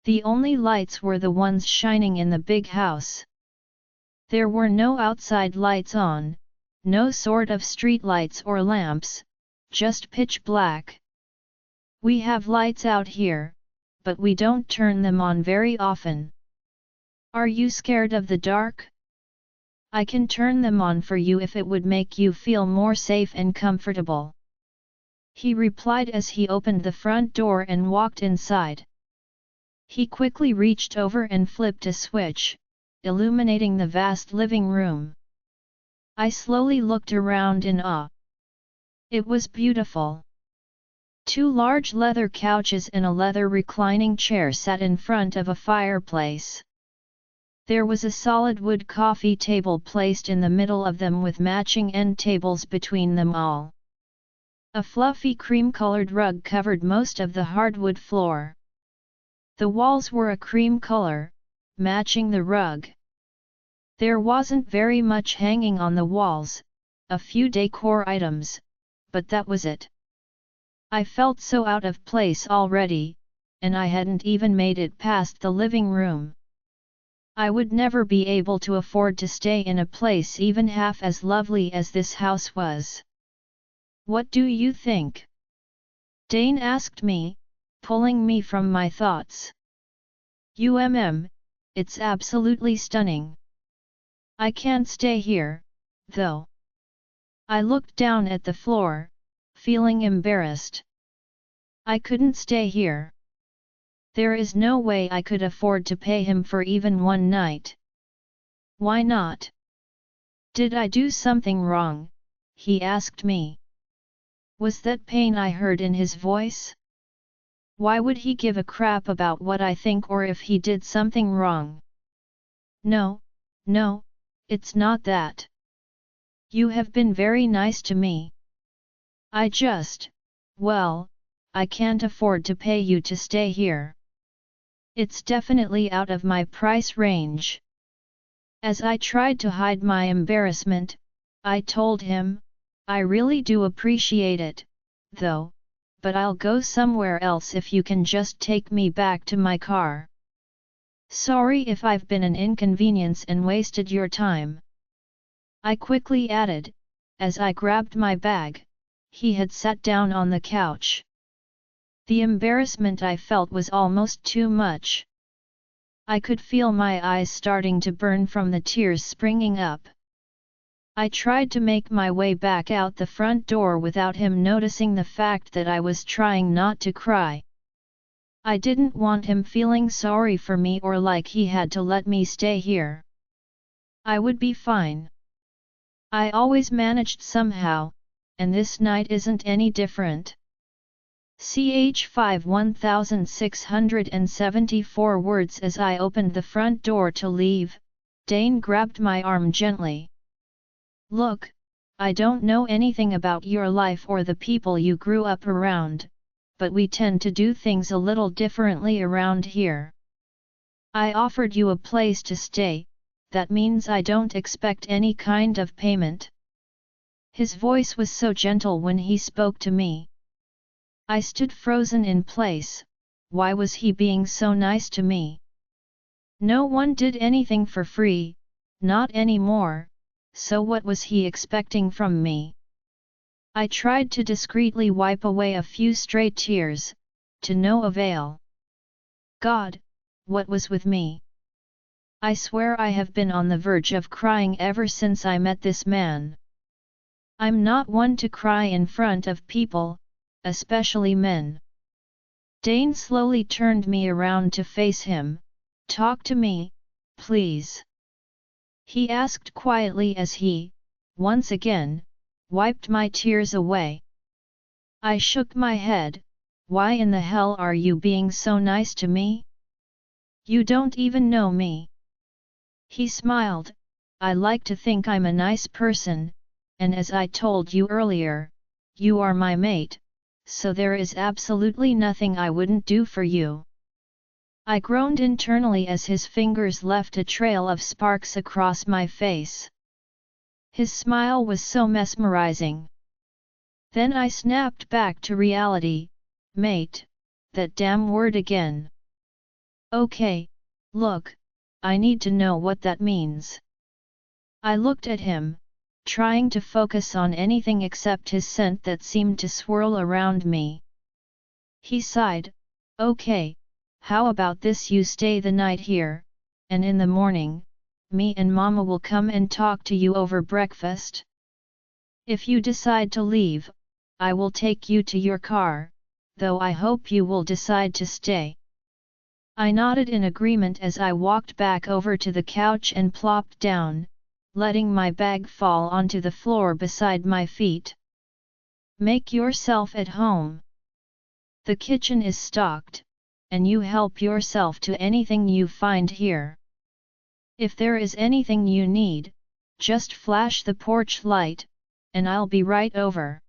The only lights were the ones shining in the big house. There were no outside lights on, no sort of street lights or lamps, just pitch black. We have lights out here, but we don't turn them on very often. Are you scared of the dark? I can turn them on for you if it would make you feel more safe and comfortable. He replied as he opened the front door and walked inside. He quickly reached over and flipped a switch, illuminating the vast living room. I slowly looked around in awe. It was beautiful. Two large leather couches and a leather reclining chair sat in front of a fireplace. There was a solid wood coffee table placed in the middle of them with matching end tables between them all. A fluffy cream-colored rug covered most of the hardwood floor. The walls were a cream color, matching the rug. There wasn't very much hanging on the walls, a few decor items, but that was it. I felt so out of place already, and I hadn't even made it past the living room. I would never be able to afford to stay in a place even half as lovely as this house was. What do you think? Dane asked me, pulling me from my thoughts. It's absolutely stunning. I can't stay here, though. I looked down at the floor, feeling embarrassed. I couldn't stay here. There is no way I could afford to pay him for even one night. Why not? Did I do something wrong? He asked me. Was that pain I heard in his voice? Why would he give a crap about what I think or if he did something wrong? No, it's not that. You have been very nice to me. I can't afford to pay you to stay here. It's definitely out of my price range. As I tried to hide my embarrassment, I told him, I really do appreciate it, though, but I'll go somewhere else if you can just take me back to my car. Sorry if I've been an inconvenience and wasted your time. I quickly added, as I grabbed my bag. He had sat down on the couch. The embarrassment I felt was almost too much. I could feel my eyes starting to burn from the tears springing up. I tried to make my way back out the front door without him noticing the fact that I was trying not to cry. I didn't want him feeling sorry for me or like he had to let me stay here. I would be fine. I always managed somehow, and this night isn't any different. Ch 1674 words. As I opened the front door to leave, Dane grabbed my arm gently. Look, I don't know anything about your life or the people you grew up around, but we tend to do things a little differently around here. I offered you a place to stay, that means I don't expect any kind of payment. His voice was so gentle when he spoke to me. I stood frozen in place. Why was he being so nice to me? No one did anything for free, not anymore, so what was he expecting from me? I tried to discreetly wipe away a few stray tears, to no avail. God, what was with me? I swear I have been on the verge of crying ever since I met this man. I'm not one to cry in front of people, especially men. Dane slowly turned me around to face him. Talk to me, please. He asked quietly as he, once again, wiped my tears away. I shook my head. Why in the hell are you being so nice to me? You don't even know me. He smiled. I like to think I'm a nice person, and as I told you earlier, you are my mate, so there is absolutely nothing I wouldn't do for you. I groaned internally as his fingers left a trail of sparks across my face. His smile was so mesmerizing. Then I snapped back to reality. Mate, that damn word again. Okay, look, I need to know what that means. I looked at him, trying to focus on anything except his scent that seemed to swirl around me. He sighed. Okay, how about this? You stay the night here, and in the morning, me and Mama will come and talk to you over breakfast. If you decide to leave, I will take you to your car, though I hope you will decide to stay. I nodded in agreement as I walked back over to the couch and plopped down, letting my bag fall onto the floor beside my feet. Make yourself at home. The kitchen is stocked, and you help yourself to anything you find here. If there is anything you need, just flash the porch light, and I'll be right over.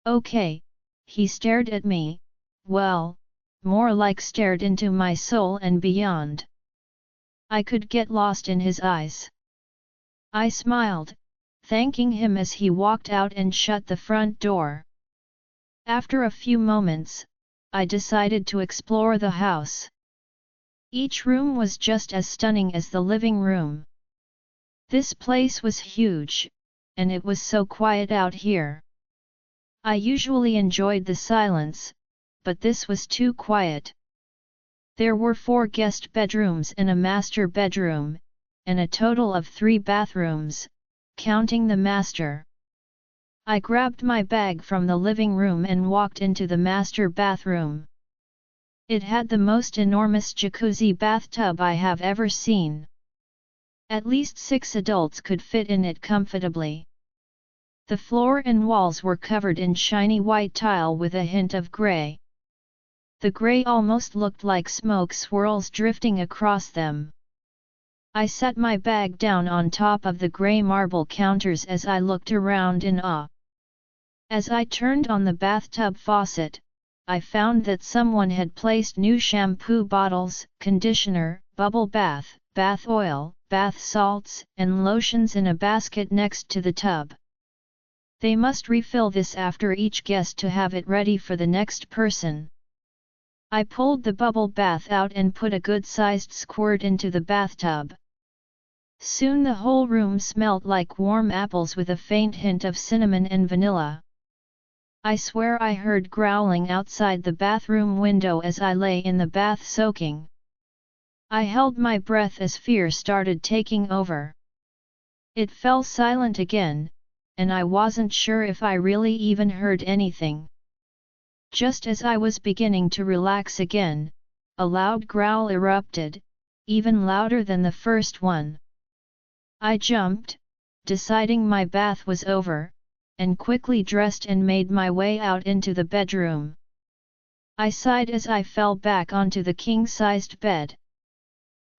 Okay, he stared at me, well, more like stared into my soul and beyond. I could get lost in his eyes. I smiled, thanking him as he walked out and shut the front door. After a few moments, I decided to explore the house. Each room was just as stunning as the living room. This place was huge, and it was so quiet out here. I usually enjoyed the silence, but this was too quiet. There were 4 guest bedrooms and a master bedroom, and a total of 3 bathrooms, counting the master. I grabbed my bag from the living room and walked into the master bathroom. It had the most enormous jacuzzi bathtub I have ever seen. At least 6 adults could fit in it comfortably. The floor and walls were covered in shiny white tile with a hint of grey. The grey almost looked like smoke swirls drifting across them. I set my bag down on top of the grey marble counters as I looked around in awe. As I turned on the bathtub faucet, I found that someone had placed new shampoo bottles, conditioner, bubble bath, bath oil, bath salts, and lotions in a basket next to the tub. They must refill this after each guest to have it ready for the next person. I pulled the bubble bath out and put a good-sized squirt into the bathtub. Soon the whole room smelt like warm apples with a faint hint of cinnamon and vanilla. I swear I heard growling outside the bathroom window as I lay in the bath soaking. I held my breath as fear started taking over. It fell silent again, and I wasn't sure if I really even heard anything. Just as I was beginning to relax again, a loud growl erupted, even louder than the first one. I jumped, deciding my bath was over, and quickly dressed and made my way out into the bedroom. I sighed as I fell back onto the king-sized bed.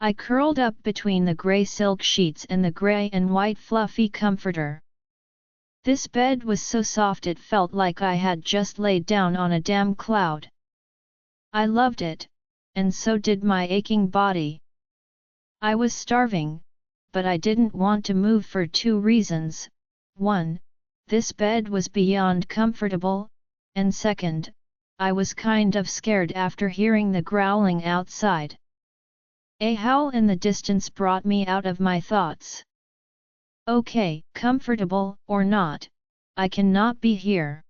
I curled up between the grey silk sheets and the grey and white fluffy comforter. This bed was so soft it felt like I had just laid down on a damn cloud. I loved it, and so did my aching body. I was starving, but I didn't want to move for 2 reasons. 1. This bed was beyond comfortable, and 2. I was kind of scared after hearing the growling outside. A howl in the distance brought me out of my thoughts. Okay, comfortable or not, I cannot be here.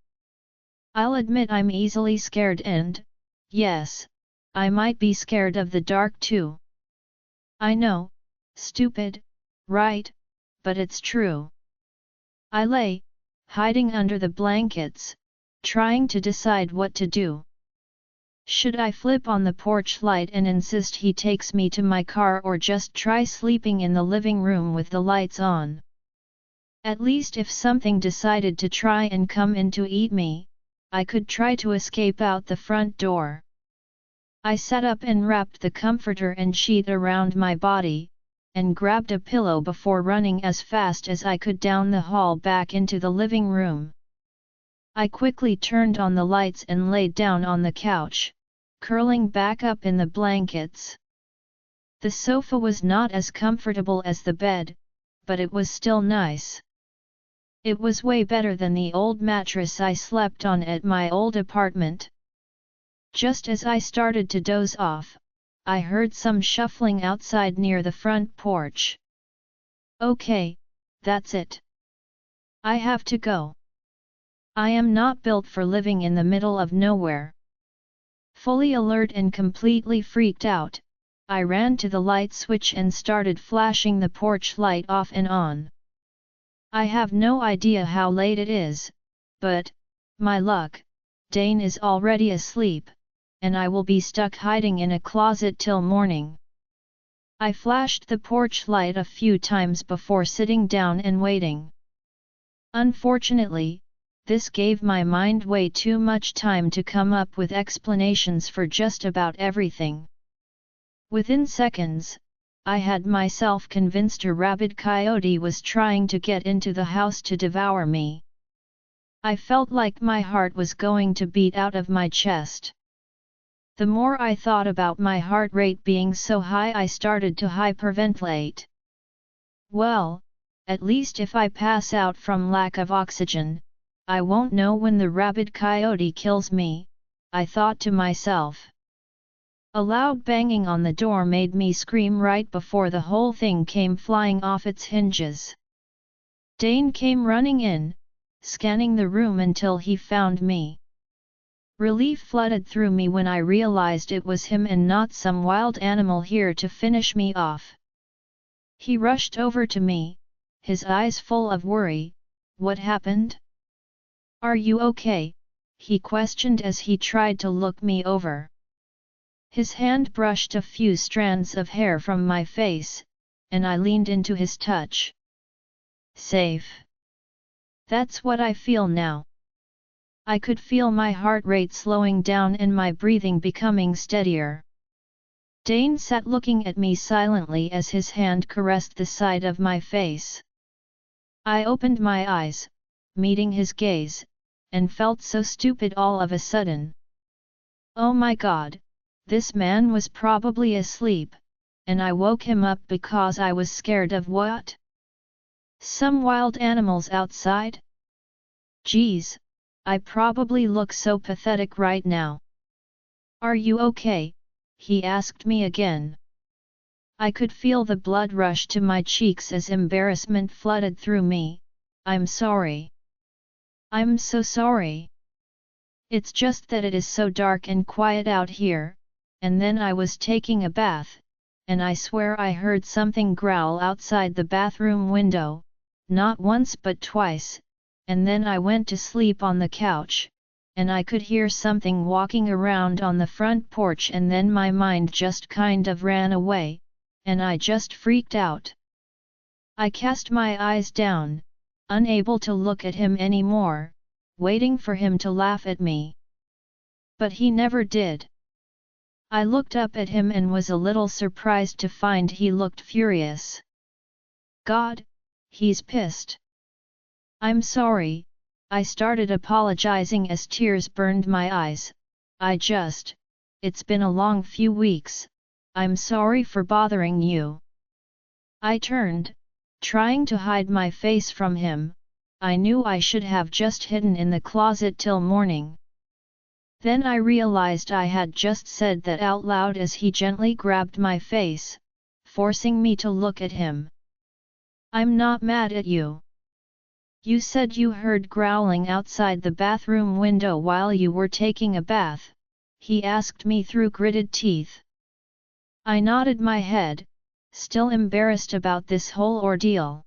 I'll admit I'm easily scared and, yes, I might be scared of the dark too. I know, stupid, right, but it's true. I lay, hiding under the blankets, trying to decide what to do. Should I flip on the porch light and insist he takes me to my car, or just try sleeping in the living room with the lights on? At least if something decided to try and come in to eat me, I could try to escape out the front door. I sat up and wrapped the comforter and sheet around my body, and grabbed a pillow before running as fast as I could down the hall back into the living room. I quickly turned on the lights and laid down on the couch, curling back up in the blankets. The sofa was not as comfortable as the bed, but it was still nice. It was way better than the old mattress I slept on at my old apartment. Just as I started to doze off, I heard some shuffling outside near the front porch. Okay, that's it. I have to go. I am not built for living in the middle of nowhere. Fully alert and completely freaked out, I ran to the light switch and started flashing the porch light off and on. I have no idea how late it is, but, my luck, Dane is already asleep, and I will be stuck hiding in a closet till morning. I flashed the porch light a few times before sitting down and waiting. Unfortunately, this gave my mind way too much time to come up with explanations for just about everything. Within seconds, I had myself convinced a rabid coyote was trying to get into the house to devour me. I felt like my heart was going to beat out of my chest. The more I thought about my heart rate being so high, I started to hyperventilate. Well, at least if I pass out from lack of oxygen, I won't know when the rabid coyote kills me, I thought to myself. A loud banging on the door made me scream right before the whole thing came flying off its hinges. Dane came running in, scanning the room until he found me. Relief flooded through me when I realized it was him and not some wild animal here to finish me off. He rushed over to me, his eyes full of worry. What happened? Are you okay? He questioned as he tried to look me over. His hand brushed a few strands of hair from my face, and I leaned into his touch. Safe. That's what I feel now. I could feel my heart rate slowing down and my breathing becoming steadier. Dane sat looking at me silently as his hand caressed the side of my face. I opened my eyes, meeting his gaze, and felt so stupid all of a sudden. Oh my God, this man was probably asleep, and I woke him up because I was scared of what? Some wild animals outside? Geez, I probably look so pathetic right now. "Are you okay?" he asked me again. I could feel the blood rush to my cheeks as embarrassment flooded through me. "I'm sorry. I'm so sorry. It's just that it is so dark and quiet out here," and then I was taking a bath, and I swear I heard something growl outside the bathroom window, not once but twice, and then I went to sleep on the couch, and I could hear something walking around on the front porch, and then my mind just kind of ran away, and I just freaked out. I cast my eyes down, unable to look at him anymore, waiting for him to laugh at me. But he never did. I looked up at him and was a little surprised to find he looked furious. God, he's pissed. "I'm sorry," I started apologizing as tears burned my eyes. It's been a long few weeks, I'm sorry for bothering you." I turned, trying to hide my face from him. I knew I should have just hidden in the closet till morning. Then I realized I had just said that out loud as he gently grabbed my face, forcing me to look at him. "I'm not mad at you. You said you heard growling outside the bathroom window while you were taking a bath," he asked me through gritted teeth. I nodded my head, still embarrassed about this whole ordeal.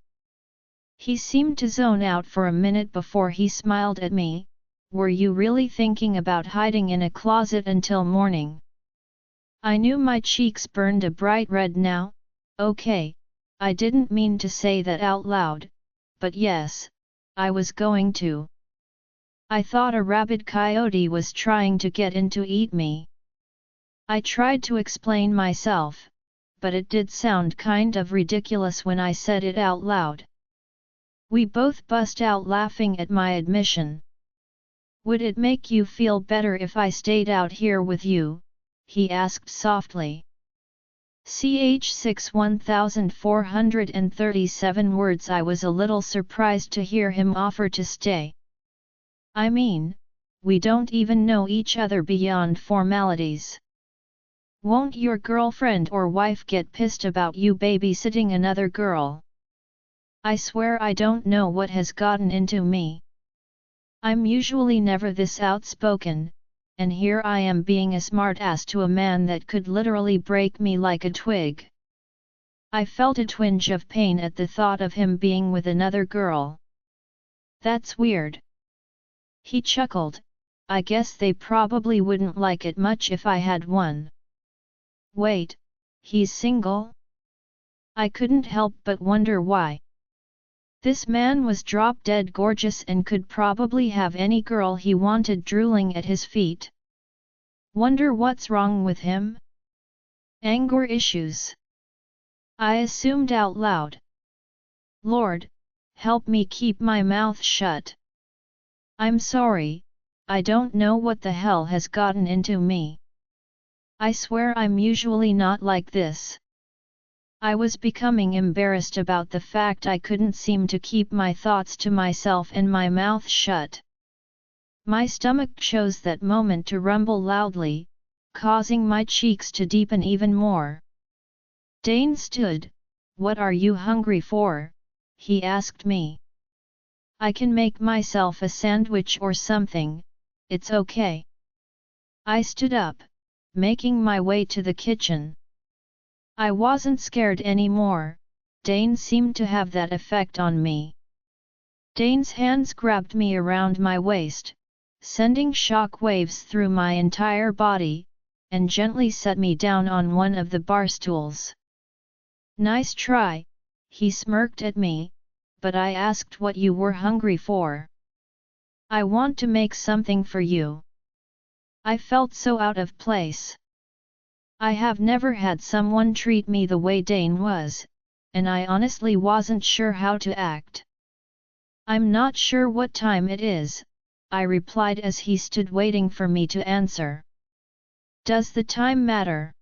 He seemed to zone out for a minute before he smiled at me. "Were you really thinking about hiding in a closet until morning?" I knew my cheeks burned a bright red now. Okay, I didn't mean to say that out loud, but yes, I was going to. I thought a rabid coyote was trying to get in to eat me. I tried to explain myself, but it did sound kind of ridiculous when I said it out loud. We both bust out laughing at my admission. "Would it make you feel better if I stayed out here with you?" he asked softly. Ch 1437 words. I was a little surprised to hear him offer to stay. I mean, we don't even know each other beyond formalities. Won't your girlfriend or wife get pissed about you babysitting another girl? I swear I don't know what has gotten into me. I'm usually never this outspoken, and here I am being a smartass to a man that could literally break me like a twig. I felt a twinge of pain at the thought of him being with another girl. "That's weird." He chuckled. "I guess they probably wouldn't like it much if I had one." "Wait, he's single?" I couldn't help but wonder why. This man was drop-dead gorgeous and could probably have any girl he wanted drooling at his feet. Wonder what's wrong with him? Anger issues? I assumed out loud. Lord, help me keep my mouth shut. I'm sorry, I don't know what the hell has gotten into me. I swear I'm usually not like this. I was becoming embarrassed about the fact I couldn't seem to keep my thoughts to myself and my mouth shut. My stomach chose that moment to rumble loudly, causing my cheeks to deepen even more. Dane stood. "What are you hungry for?" he asked me. "I can make myself a sandwich or something, it's okay." I stood up, making my way to the kitchen. I wasn't scared anymore. Dane seemed to have that effect on me. Dane's hands grabbed me around my waist, sending shock waves through my entire body, and gently set me down on one of the bar stools. "Nice try," he smirked at me, "but I asked what you were hungry for." "I want to make something for you." I felt so out of place. I have never had someone treat me the way Dane was, and I honestly wasn't sure how to act. "I'm not sure what time it is," I replied as he stood waiting for me to answer. "Does the time matter?"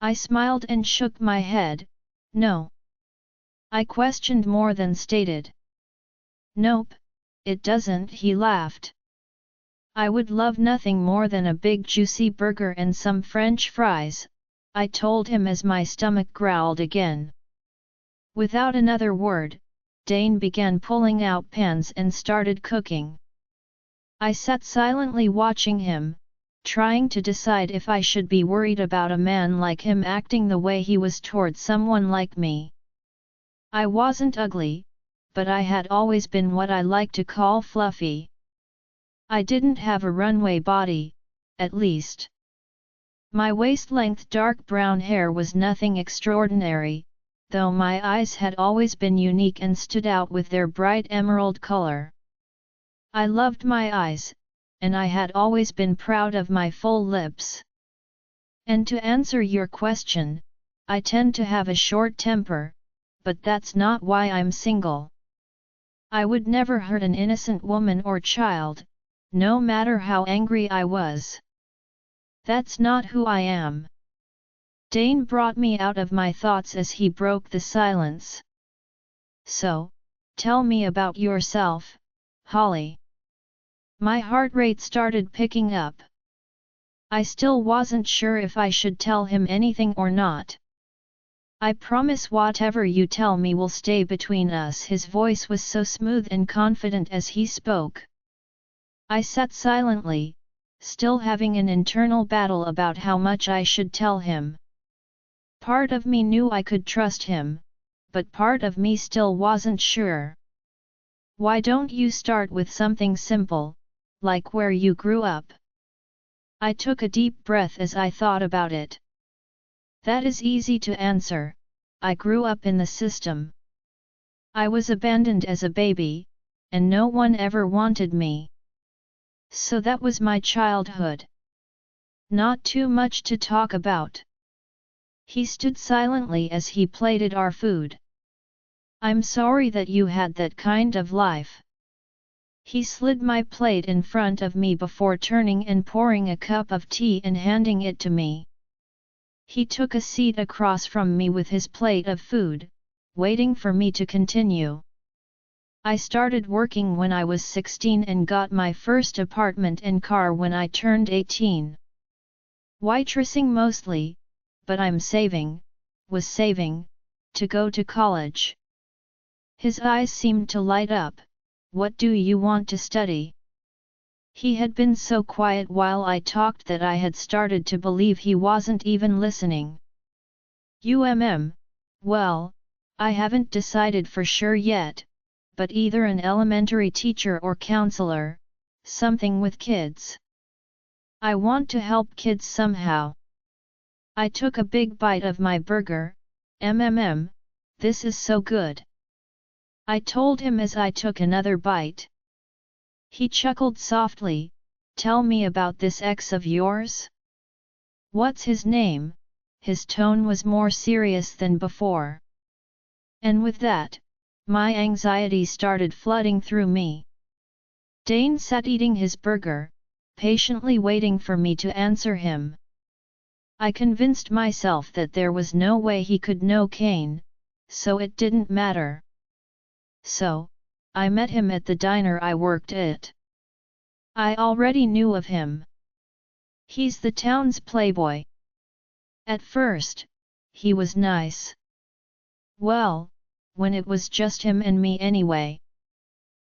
I smiled and shook my head. "No." I questioned more than stated. "Nope, it doesn't," he laughed. I would love nothing more than a big juicy burger and some French fries, I told him as my stomach growled again. Without another word, Dane began pulling out pans and started cooking. I sat silently watching him, trying to decide if I should be worried about a man like him acting the way he was toward someone like me. I wasn't ugly, but I had always been what I like to call fluffy. I didn't have a runway body, at least. My waist-length dark brown hair was nothing extraordinary, though my eyes had always been unique and stood out with their bright emerald color. I loved my eyes, and I had always been proud of my full lips. And to answer your question, I tend to have a short temper, but that's not why I'm single. I would never hurt an innocent woman or child, no matter how angry I was. That's not who I am. Dane brought me out of my thoughts as he broke the silence. So, tell me about yourself, Holly. My heart rate started picking up. I still wasn't sure if I should tell him anything or not. I promise whatever you tell me will stay between us. His voice was so smooth and confident as he spoke. I sat silently, still having an internal battle about how much I should tell him. Part of me knew I could trust him, but part of me still wasn't sure. Why don't you start with something simple, like where you grew up? I took a deep breath as I thought about it. That is easy to answer. I grew up in the system. I was abandoned as a baby, and no one ever wanted me. So that was my childhood. Not too much to talk about. He stood silently as he plated our food. I'm sorry that you had that kind of life. He slid my plate in front of me before turning and pouring a cup of tea and handing it to me. He took a seat across from me with his plate of food, waiting for me to continue. I started working when I was 16 and got my first apartment and car when I turned 18. Waitressing mostly, but was saving, to go to college. His eyes seemed to light up. What do you want to study? He had been so quiet while I talked that I had started to believe he wasn't even listening. Well, I haven't decided for sure yet, but either an elementary teacher or counselor, something with kids. I want to help kids somehow. I took a big bite of my burger. This is so good. I told him as I took another bite. He chuckled softly. Tell me about this ex of yours? What's his name? His tone was more serious than before. And with that, my anxiety started flooding through me. Dane sat eating his burger, patiently waiting for me to answer him. I convinced myself that there was no way he could know Kane, so it didn't matter. So, I met him at the diner I worked at. I already knew of him. He's the town's playboy. At first, he was nice. Well, when it was just him and me anyway.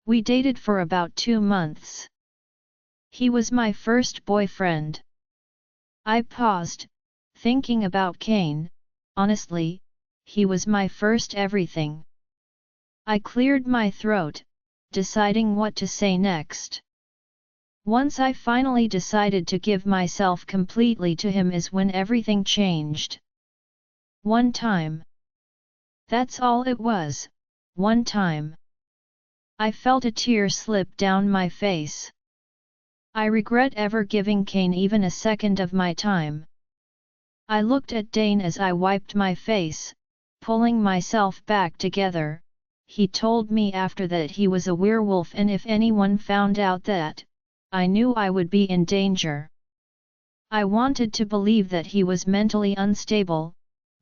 We dated for about 2 months. He was my first boyfriend. I paused, thinking about Kane. Honestly, he was my first everything. I cleared my throat, deciding what to say next. Once I finally decided to give myself completely to him is when everything changed. One time. That's all it was, one time. I felt a tear slip down my face. I regret ever giving Kane even a second of my time. I looked at Dane as I wiped my face, pulling myself back together. He told me after that he was a werewolf, and if anyone found out that, I knew I would be in danger. I wanted to believe that he was mentally unstable,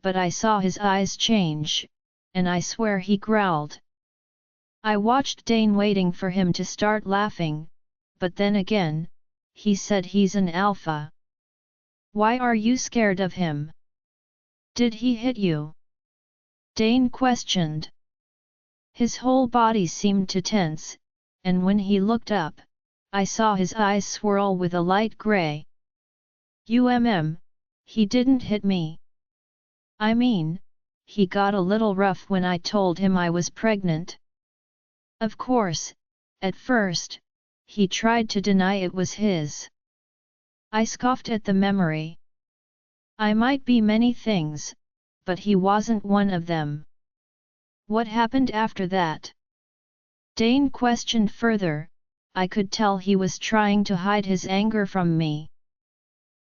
but I saw his eyes change, and I swear he growled. I watched Dane waiting for him to start laughing, but then again, he said he's an alpha. Why are you scared of him? Did he hit you? Dane questioned. His whole body seemed to tense, and when he looked up, I saw his eyes swirl with a light gray. He didn't hit me. I mean, he got a little rough when I told him I was pregnant. Of course, at first, he tried to deny it was his. I scoffed at the memory. I might be many things, but he wasn't one of them. What happened after that? Dane questioned further. I could tell he was trying to hide his anger from me.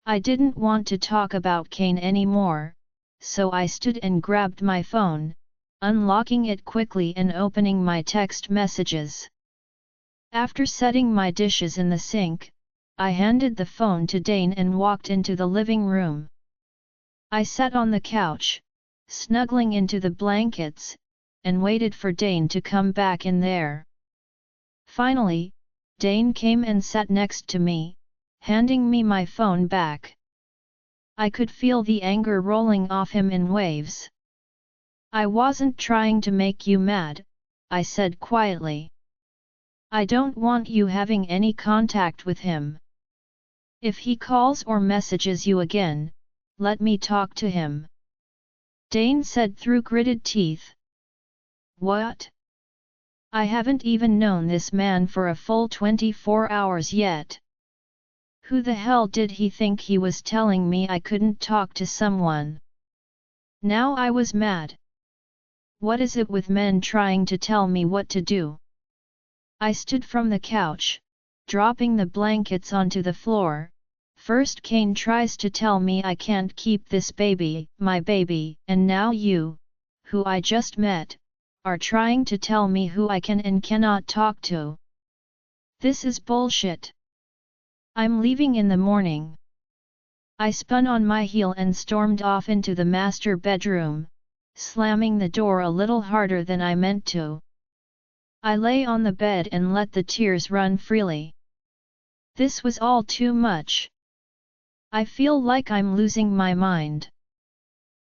I didn't want to talk about Kane anymore, so I stood and grabbed my phone, unlocking it quickly and opening my text messages. After setting my dishes in the sink, I handed the phone to Dane and walked into the living room. I sat on the couch, snuggling into the blankets, and waited for Dane to come back in there. Finally, Dane came and sat next to me, handing me my phone back. I could feel the anger rolling off him in waves. I wasn't trying to make you mad, I said quietly. I don't want you having any contact with him. If he calls or messages you again, let me talk to him. Dane said through gritted teeth. What? I haven't even known this man for a full 24 hours yet. Who the hell did he think he was telling me I couldn't talk to someone? Now I was mad. What is it with men trying to tell me what to do? I stood from the couch, dropping the blankets onto the floor. First Kane tries to tell me I can't keep this baby, my baby, and now you, who I just met, are trying to tell me who I can and cannot talk to. This is bullshit. I'm leaving in the morning. I spun on my heel and stormed off into the master bedroom, slamming the door a little harder than I meant to. I lay on the bed and let the tears run freely. This was all too much. I feel like I'm losing my mind.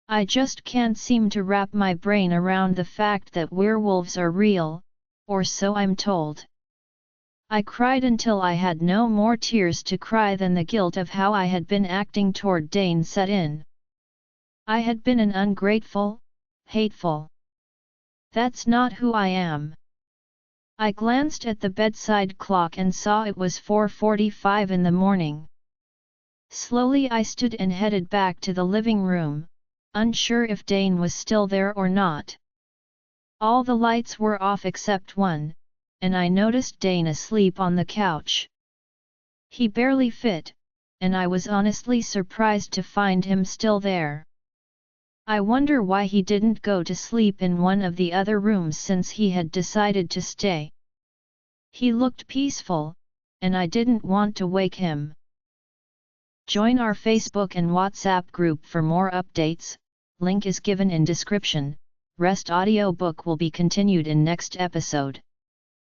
I just can't seem to wrap my brain around the fact that werewolves are real, or so I'm told. I cried until I had no more tears to cry than the guilt of how I had been acting toward Dane set in. I had been an ungrateful, hateful. That's not who I am. I glanced at the bedside clock and saw it was 4:45 in the morning. Slowly I stood and headed back to the living room, unsure if Dane was still there or not. All the lights were off except one, and I noticed Dane asleep on the couch. He barely fit, and I was honestly surprised to find him still there. I wonder why he didn't go to sleep in one of the other rooms since he had decided to stay. He looked peaceful, and I didn't want to wake him. Join our Facebook and WhatsApp group for more updates, link is given in description. Rest audiobook will be continued in next episode.